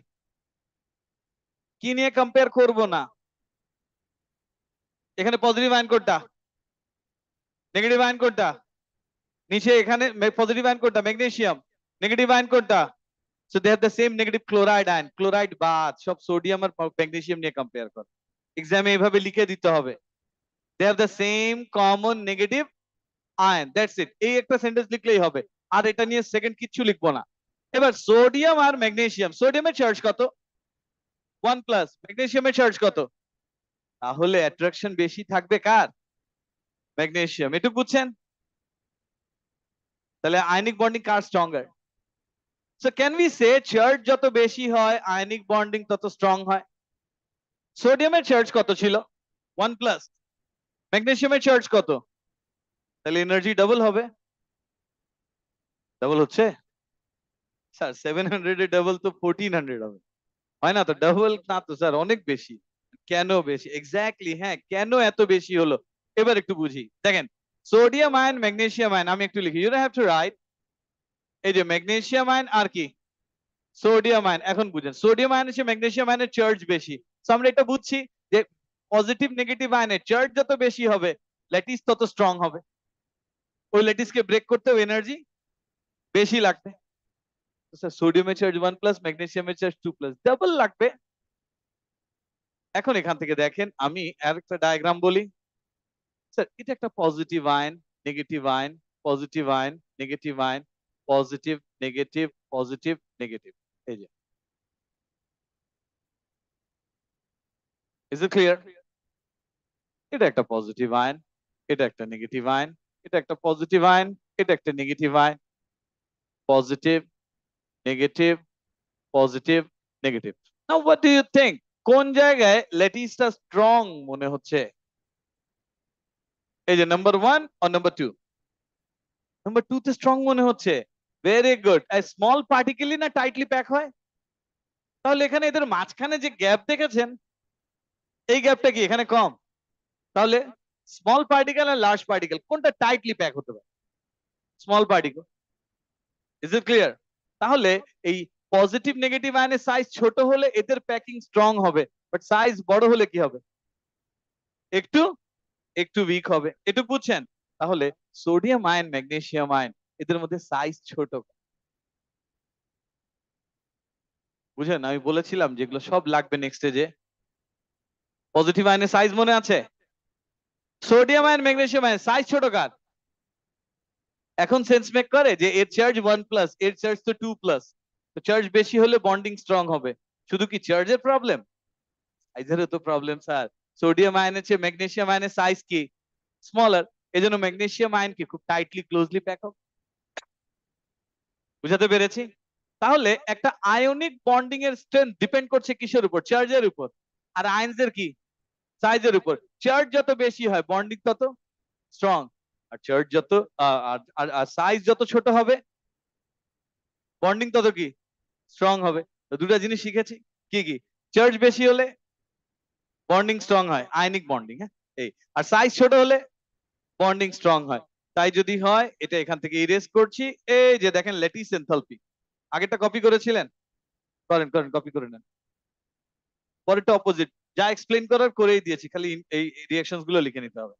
কি নিয়ে কম্পেয়ার করব না? এখানে পজিটিভ আয়ন কোনটা? নেগেটিভ আয়ন কোনটা? নিচে এখানে পজিটিভ আয়ন কোনটা? ম্যাগনেসিয়াম। নেগেটিভ আয়ন কোনটা? So they have the same negative chloride ion. Chloride বাদ সব সোডিয়াম আর ম্যাগনেসিয়াম নিয়ে কম্পেয়ার কর। এক্সামে এইভাবে লিখে দিতে হবে। They have the same common negative ion, that's it. এই একটা সেন্টেন্স লিখলেই হবে, আর এটা নিয়ে সেকেন্ড কিচ্ছু লিখবো না। এবার সোডিয়াম আর ম্যাগনেসিয়াম, সোডিয়ামের চার্জ কত? 1+। ম্যাগনেসিয়ামের চার্জ কত? তাহলে অ্যাট্রাকশন বেশি থাকবে কার? ম্যাগনেসিয়াম। এটুকু বুঝছেন? তাহলে ionic bonding car stronger? So can we say charge যত বেশি হয় আয়নিক বন্ডিং তত স্ট্রং হয়? সোডিয়ামের চার্জ কত ছিল? 1+। ম্যাগনেসিয়ামের চার্জ কত? তাহলে এনার্জি ডাবল হবে। ডাবল হচ্ছে? স্যার 700 এর ডাবল তো 1400 হবে। হয় না তো? ডাবল না তো স্যার, অনেক বেশি। কেন বেশি? এক্স্যাক্টলি, হ্যাঁ, কেন এত বেশি হলো? এবার একটু বুঝি। দেখেন, সোডিয়াম আয়ন ম্যাগনেসিয়াম আয়ন, আমি একটু লিখি, you don't have to write. এই যে ম্যাগনেসিয়াম আয়ন আর কি সোডিয়াম আয়ন। এখন বুঝেন, সোডিয়াম আয়ন হচ্ছে ম্যাগনেসিয়াম আয়নের চার্জ বেশি। সো আমরা এটা বুঝছি যে পজিটিভ নেগেটিভ আয়নের চার্জ যত বেশি হবে ল্যাটিস তত স্ট্রং হবে। ওই ল্যাটিসকে ব্রেক করতেও এনার্জি বেশি লাগবে। স্যার সোডিয়ামের চার্জ 1+, ম্যাগনেসিয়ামের চার্জ 2+, ডাবল লাগবে। এখন এখান থেকে দেখেন, আমি আর একটা ডায়াগ্রাম বলি। স্যার এটা একটা positive ion negative ion, positive ion negative ion, positive negative positive negative. এই যে, ইজ ইট ক্লিয়ার? এটা একটা পজিটিভ আয়ন, এটা একটা নেগেটিভ আয়ন, এটা একটা পজিটিভ আয়ন, এটা একটা negative ion, positive negative positive negative. Now what do you think, কোন জায়গায় ল্যাটিসটা স্ট্রং মনে হচ্ছে? এই যে নাম্বার 1 আর নাম্বার 2? নাম্বার 2 তে স্ট্রং মনে হচ্ছে। Very good. স্মল পার্টিকেলই না টাইটলি প্যাক হয়? তাহলে এখানে এদের মাঝখানে যে গ্যাপ দেখেছেন, এই গ্যাপটা কি এখানে কম? তাহলে স্মল পার্টিকেল আর লার্জ পার্টিকেল কোনটা টাইটলি প্যাক হতে পারে? Small particle. Is it clear? তাহলে এই পজিটিভ নেগেটিভ আয়নের সাইজ ছোট হলে এদের প্যাকিং স্ট্রং হবে, বাট সাইজ বড় হলে কি হবে? একটু একটু উইক হবে। একটু বুঝছেন? তাহলে সোডিয়াম আয়ন, ম্যাগনেসিয়াম আয়ন, এদের মধ্যে সাইজ ছোট। বুঝেন? আমি বলেছিলাম যেগুলো সব লাগবে নেক্সট স্টেজে। পজিটিভ আয়নের সাইজ মনে আছে? Sodium ion, magnesium ion size ছোট কার? এখন সেন্স মেক করে যে এর চার্জ 1+, এর চার্জ তো 2+, তো চার্জ বেশি হলে বন্ডিং স্ট্রং হবে। শুধু কি চার্জের প্রবলেম? সাইজেরও তো প্রবলেম স্যার। সোডিয়াম আয়নের চেয়ে ম্যাগনেসিয়াম আয়নের সাইজ কি স্মলার, এজন্য ম্যাগনেসিয়াম আয়ন কি খুব টাইটলি ক্লোজলি প্যাক হবে। বুঝাতে পেরেছি? তাহলে একটা আয়নিক বন্ডিং এর স্ট্রেংথ ডিপেন্ড করছে কিসের উপর? চার্জের উপর। আর আয়নসের কি? সাইজের উপর। চার্জ যত বেশি হয় বন্ডিং তত স্ট্রং, আর চার্জ যত আর সাইজ যত ছোট হবে বন্ডিং তত কি স্ট্রং হবে। তো দুটো জিনিস শিখেছি। কি কি? চার্জ বেশি হলে বন্ডিং স্ট্রং হয়, আয়নিক বন্ডিং। হ্যাঁ, এই। আর সাইজ ছোট হলে বন্ডিং স্ট্রং হয়। তাই যদি হয় এটা এখান থেকে ইরেজ করছি। এই যে দেখেন ল্যাটিস এনথালপি, আগেরটা কপি করেছিলেন, করেন করেন কপি করে নেন। পরেরটা অপোজিট, যা এক্সপ্লেইন করার করেই দিয়েছি, খালি এই রিঅ্যাকশনস গুলো লিখে নিতে হবে।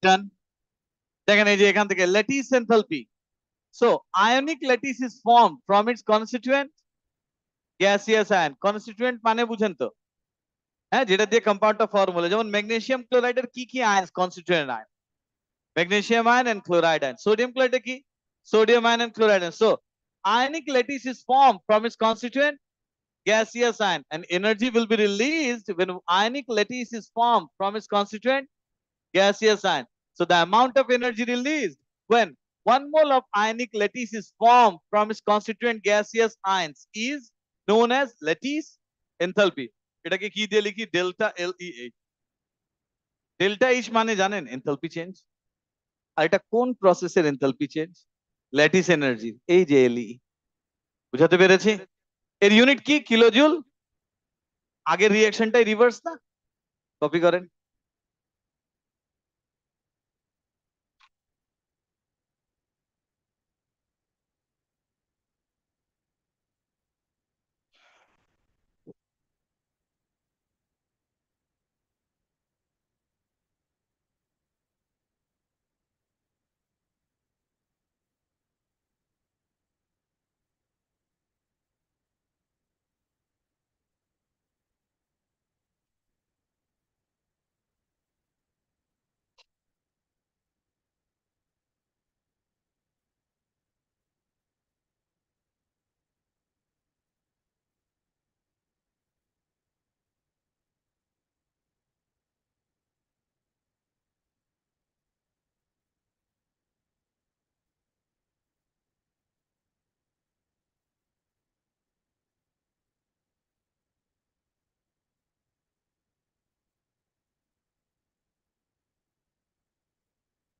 ডান। দেখেন এই যে এখান থেকে lattice enthalpy. So ionic lattice is formed from its constituent gaseous ion. Constituent মানে বুঝেন তো? হ্যাঁ, যেটা দিয়ে কম্পাউন্ডটা ফর্ম হলো। যেমন ম্যাগনেসিয়াম ক্লোরাইডের কি কি ion constituent ion? Magnesium ion and chloride ion. Sodium chloride কি? Sodium ion and chloride ion. So ionic lattice is formed from its constituent gaseous ion, and energy will be released when ionic lattice is formed from its constituent gaseous ion. So the amount of energy released when 1 mole of ionic lattice is formed from its constituent gaseous ions is known as lattice enthalpy. এটাকে কি দিয়ে লিখি? Delta LEH। Delta H মানে জানেন enthalpy change. আর এটা কোন প্রসেসের enthalpy change? Lattice energy, এই যে এলই। বুঝাতে পেরেছি? এর ইউনিট কি? কিলোজুল। আগের রিঅ্যাকশনটাই রিভার্স না? কপি করেন।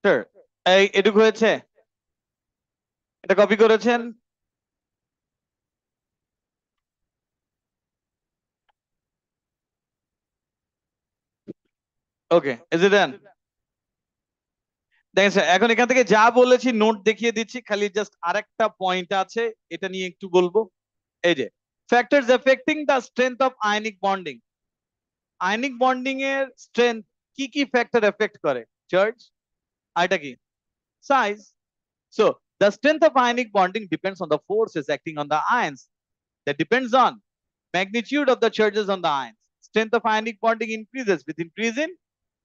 স্যার এই এটুকু হয়েছে? এটা কপি করেছেন? ওকে, ইজ ইট ডান? দেখেন স্যার, এখন এখান থেকে যা বলেছি নোট দেখিয়ে দিচ্ছি, খালি জাস্ট আরেকটা পয়েন্ট আছে, এটা নিয়ে একটু বলবো। এই যে factors affecting the strength of ionic bonding. Ionic bonding এর স্ট্রেংথ কি কি ফ্যাক্টর এফেক্ট করে? চার্জ, আর এটা কি? Size. So the strength of ionic bonding depends on the forces acting on the ions. That depends on magnitude of the charges on the ions. Strength of ionic bonding increases with increase in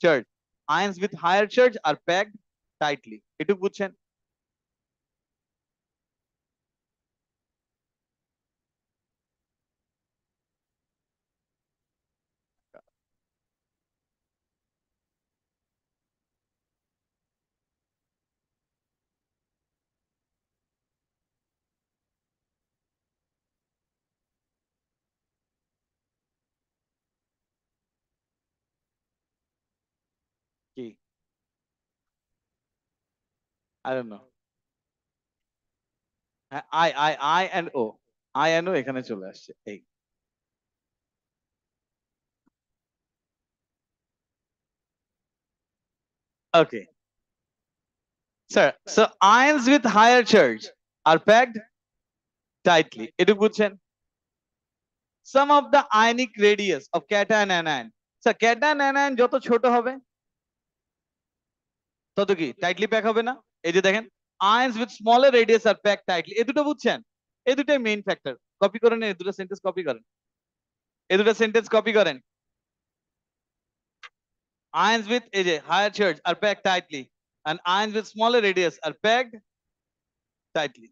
charge. Ions with higher charge are packed tightly. এটুকু বুঝছেন? কি? I don't know. I and O. I and O এখানে চলে আসছে এই। Okay. Sir, so ions with higher charge are packed tightly. এটুকু বুঝছেন? Sum of the ionic radius of cation and anion. Sir, cation and anion যত ছোট হবে তত কি টাইটলি প্যাক হবে না? এই যে দেখেন, ions with smaller radius are pack tightly. এই দুটো বুঝছেন? এই দুটোই মেইন ফ্যাক্টর। কপি করেন, এই দুটো সেন্টেন্স কপি করেন, এই দুটো সেন্টেন্স কপি করেন। আয়ন্স উইথ এই যে higher charge are pack tightly, and ions with smaller radius are packed tightly.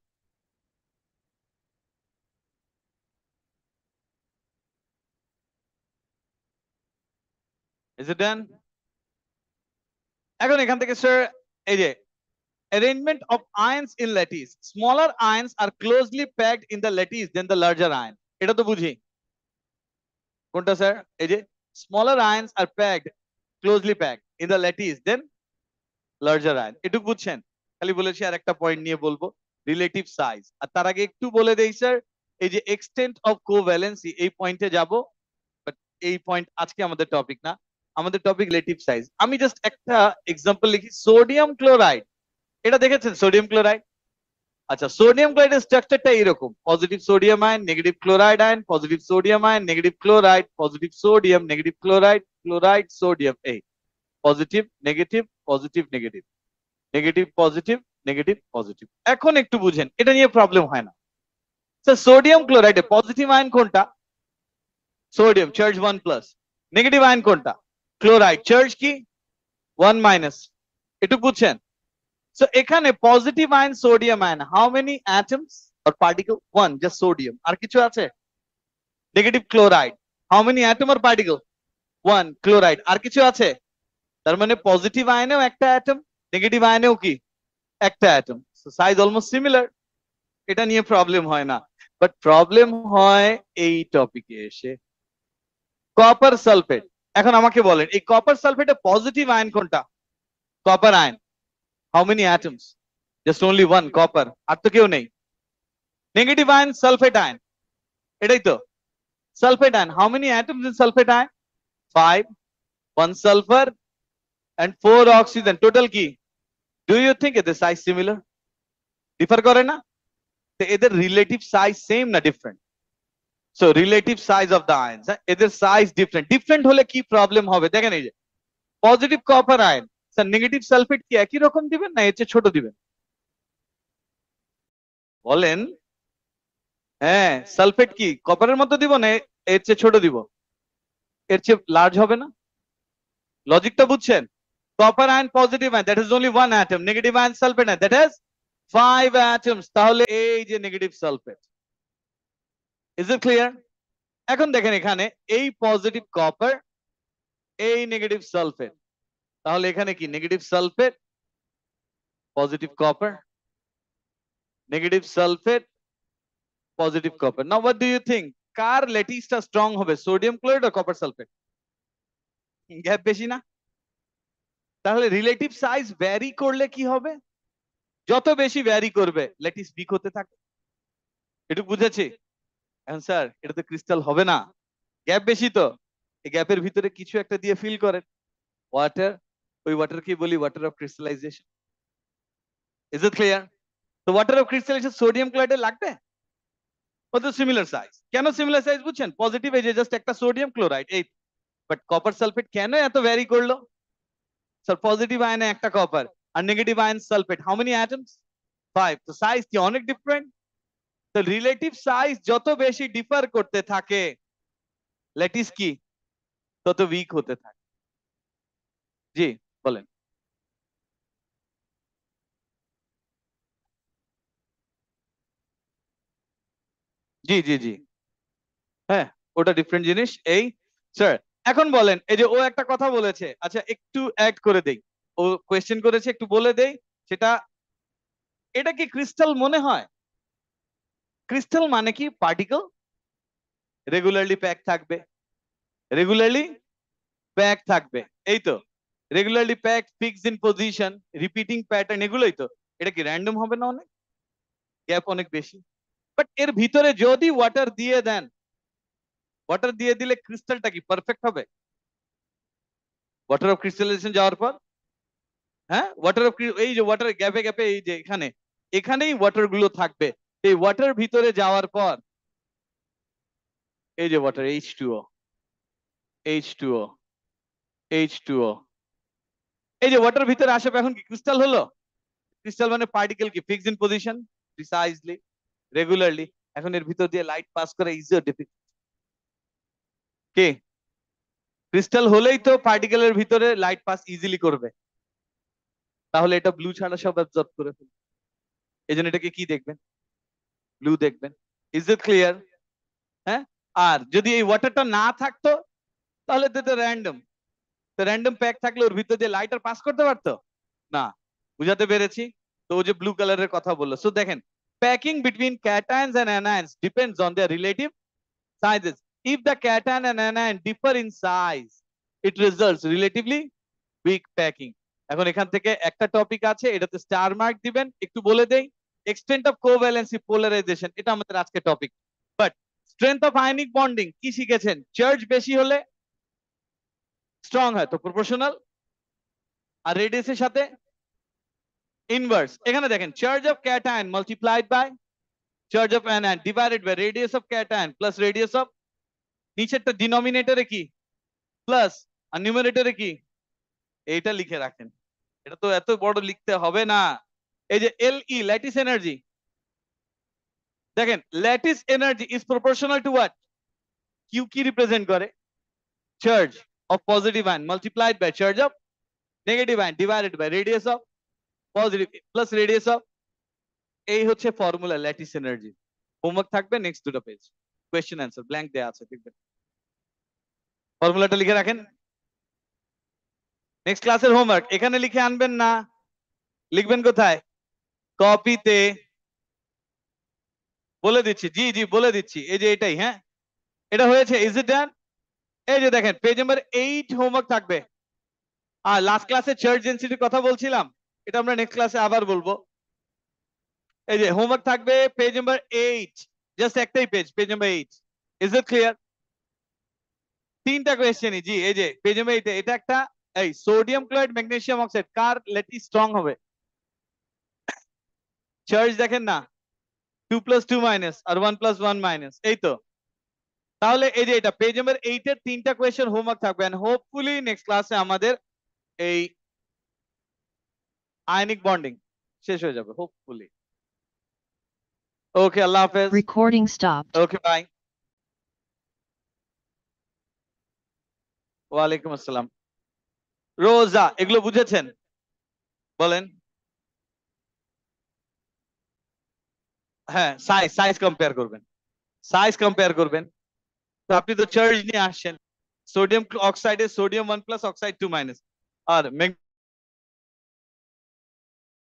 Is it done? এখন এখান থেকে স্যার এই যে arrangement of ions in lattice. Smaller ions are closely packed in the lattice than the larger ion. এটা তো বুঝি। কোনটা sir? এই যে smaller ions are packed, closely packed in the lattice than larger ion. এটুকু বুঝছেন? খালি বলেছি আর একটা পয়েন্ট নিয়ে বলবো, রিলেটিভ সাইজ। আর তার আগে একটু বলে দেই স্যার, এই যে এক্সটেন্ট অফ কোভ্যালেন্সি, এই পয়েন্টে যাব, বাট এই পয়েন্ট আজকে আমাদের টপিক না। আমাদের টপিক রিলেটিভ সাইজ। আমি জাস্ট একটা এক্সাম্পল লিখি, সোডিয়াম ক্লোরাইড। এটা দেখেছেন সোডিয়াম ক্লোরাইড? আচ্ছা, সোডিয়াম ক্লোরাইডের স্ট্রাকচারটা এরকম, positive sodium ion, negative chloride ion, positive sodium ion, negative chloride, positive sodium, negative chloride, chloride, sodium, এই positive negative positive negative, negative positive negative positive. এখন একটু বুঝেন, এটা নিয়ে প্রবলেম হয় না। স্যার সোডিয়াম ক্লোরাইডে পজিটিভ আয়ন কোনটা? Sodium, charge 1+। নেগেটিভ আয়ন কোনটা? ক্লোরাইড, চার্জ কি? 1-। একটু বুঝছেন? So এখানে positive ion sodium ion, how many atoms or particle? 1, just sodium. আর কিছু আছে? Negative chloride, how many atom or particle? 1, chloride. আর কিছু আছে? তার মানে পজিটিভ আয়নেও একটা অ্যাটম, নেগেটিভ আয়নেও কি একটা atom. So size almost similar, এটা নিয়ে প্রবলেম হয় না। বাট প্রবলেম হয় এই টপিকে এসে, কপার সালফেট। এখন আমাকে বলেন, এই কপার সালফেটে পজিটিভ আয়ন কোনটা? Copper ion, how many atoms? Just only 1, copper, আর তো কেউ নেই। নেগেটিভ আয়ন সালফেট আয়ন, এটাই তো sulphate ion, how many atoms in sulphate ion? 5, 1 sulphur and 4 oxygen, total কি? ডু ইউ থিঙ্ক এদের সাইজ সিমিলার? ডিফার করে না? তো এদের রিলেটিভ সাইজ সেম না different? So relative size of the ions, এদের সাইজ ডিফারেন্ট। ডিফারেন্ট হলে কি প্রবলেম হবে দেখেন, এই যে positive copper ion, sir negative sulphate কি একই রকম দিবেন না এর চেয়ে ছোট দিবেন? বলেন। হ্যাঁ, সালফেট কি কপারের মতো দিব না এর চেয়ে ছোট দিব? এর চেয়ে লার্জ হবে না? লজিকটা বুঝছেন? Copper ion positive ion, that is only 1 atom. Negative ion sulphate ion, that is 5 atoms. তাহলে এই যে negative sulphate, is it clear? এখন দেখেন এখানে এই পজিটিভ কপার, এই নেগেটিভ সালফেট, তাহলে এখানে কি negative sulphate, positive copper, negative sulphate, positive copper. Now what do you think, কার ল্যাটিসটা স্ট্রং হবে, সোডিয়াম ক্লোরাইড আর কপার সালফেট? গ্যাপ বেশি না? তাহলে রিলেটিভ সাইজ ভ্যারি করলে কি হবে? যত বেশি ভ্যারি করবে ল্যাটিস উইক হতে থাকে। একটু বুঝেছি? এখন স্যার এটা তো ক্রিস্টাল হবে না, গ্যাপ বেশি তো। এই গ্যাপের ভিতরে কিছু একটা দিয়ে ফিল করেন, ওয়াটার। ওই ওয়াটারকে বলি water of crystallization. Is it clear? তো ওয়াটার অফ ক্রিস্টালাইজেশন সোডিয়াম ক্লোরাইডে লাগবে, ও তো সিমিলার সাইজ। কেন সিমিলার সাইজ বুঝছেন? পজিটিভ এই যে জাস্ট একটা সোডিয়াম ক্লোরাইড এই, বাট কপার সালফেট কেন এত ভ্যারি করলো? স্যার পজিটিভ আয়নে একটা কপার আর negative ion sulphate, how many atoms? 5। তো সাইজ কি অনেক ডিফারেন্ট? তো রিলেটিভ সাইজ যত বেশি ডিফার করতে থাকে ল্যাটিস কি তত উইক হতে থাকে। জি বলেন। জি জি জি, হ্যাঁ ওটা ডিফারেন্ট জিনিস। এই স্যার এখন বলেন, এই যে ও একটা কথা বলেছে, আচ্ছা একটু অ্যাড করে দেই। ও কোয়েশ্চেন করেছে, একটু বলে দেই সেটা। এটা কি ক্রিস্টাল মনে হয়? ক্রিস্টাল মানে কি পার্টিকেল রেগুলারলি প্যাক থাকবে, রেগুলারলি প্যাক থাকবে, এই তো। Regularly pack, fixed in position, repeating pattern, এগুলোই তো। এটা কি র্যান্ডম হবে না? অনেক গ্যাপ অনেক বেশি। বাট এর ভিতরে যদি ওয়াটার দিয়ে দেন, ওয়াটার দিয়ে দিলে ক্রিস্টালটা কি পারফেক্ট হবে? ওয়াটার অফ ক্রিস্টালাইজেশন যাওয়ার পর, হ্যাঁ ওয়াটার অফ, এই যে ওয়াটার গ্যাপে গ্যাপে এই যে এখানে, এখানেই ওয়াটার গুলো থাকবে। এই ওয়াটার ভিতরে যাওয়ার পর এই যে ওয়াটার H2O, H2O, H2O, এই যে ওয়াটার ভিতরে আসে, এখন কি ক্রিস্টাল হলো? ক্রিস্টাল মানে পার্টিকেল কি fixed in position, precisely, regularly. এখন এর ভিতর দিয়ে লাইট পাস করা ইজি অর ডিফিকাল্ট? কি ক্রিস্টাল হলেই তো পার্টিকেলের ভিতরে লাইট পাস ইজিলি করবে, তাহলে এটা ব্লু ছাড়া সব অ্যাবজর্ব করে ফেলবে। এই জন্য এটাকে কি দেখবেন? ব্লু দেখবেন। Is it clear? হ্যাঁ। আর যদি এই ওয়াটারটা না থাকতো তাহলে তো র্যান্ডম, তো র্যান্ডম প্যাক থাকলে ওর ভিতর দিয়ে লাইট আর পাস করতে পারতো না। বুঝাতে পেরেছি? তো ও যে ব্লু কালারের কথা বললো, সো দেখেন, packing between cations and anions depends on their relative sizes. If the cation and anion differ in size, it results relatively weak packing. এখন এখান থেকে একটা টপিক আছে, এটাতে স্টার মার্ক দিবেন। একটু বলে দেই, এক্সটেন্ট অফ কোভ্যালেন্সি পোলারাইজেশন, এটা আমাদের আজকে topic. But strength of ionic bonding কি শিখেছেন? চার্জ বেশি হলে স্ট্রং হয়, তো প্রপোর্শনাল। আর রেডিয়াসের সাথে ইনভার্স। এখানে দেখেন, charge of cation multiplied by charge of anion divided by radius of cation plus radius of, নিচেরটা ডিনোমিনেটরে কি প্লাস, আর নিউমারেটরে কি, এইটা লিখে রাখেন। এটা তো এত বড় লিখতে হবে না। এই যে LE ল্যাটিস এনার্জি, দেখেন lattice energy is proportional to what? Q কি রিপ্রেজেন্ট করে? Charge of positive ion multiplied by charge of negative ion divided by radius of positive plus radius of, এই হচ্ছে ফর্মুলা ল্যাটিস এনার্জি। হোমওয়ার্ক থাকবে next দুটো page, question answer blank দেয়া আছে, দেখবেন। ফর্মুলাটা লিখে রাখেন, নেক্সট ক্লাসের হোমওয়ার্ক এখানে লিখে আনবেন না, লিখবেন কোথায়? কপিতে। বলে দিচ্ছি, জি জি বলে দিচ্ছি, এই যে এটাই, হ্যাঁ এটা হয়েছে। ইজ ইট ডান? এই যে দেখেন পেজ নাম্বার 8 হোমওয়ার্ক থাকবে। আর লাস্ট ক্লাসে চার্জ ডেনসিটির কথা বলছিলাম, এটা আমরা নেক্সট ক্লাসে আবার বলবো। এই যে হোমওয়ার্ক থাকবে পেজ নাম্বার 8, জাস্ট একটাই page, page number 8। Is it clear? তিনটা কোয়েশ্চেনই, জি এই যে পেজ নাম্বার 8 এটা একটা, এই সোডিয়াম ক্লোরাইড ম্যাগনেসিয়াম অক্সাইড কার ল্যাটিস স্ট্রং হবে? চার্জ দেখেন না, 2 + 2 - আর 1 + 1 - এই তো। তাহলে এই যে এটা পেজ নাম্বার 8 এর তিনটা কোয়েশ্চেন হোমওয়ার্ক থাকবে, এন্ড হোপফুলি নেক্সট ক্লাসে আমাদের এই আয়নিক বন্ডিং শেষ হয়ে যাবে, হোপফুলি। ওকে, আল্লাহ হাফেজ। Recording stopped. Okay bye. ওয়ালাইকুম আসসালাম। রোজা, এগুলো বুঝেছেন? বলেন। হ্যাঁ, সাইজ সাইজ কম্পেয়ার করবেন, সাইজ কম্পেয়ার করবেন। তো আপনি তো চার্জ নিয়ে আসছেন, সোডিয়াম অক্সাইডে সোডিয়াম 1 + অক্সাইড 2 - আর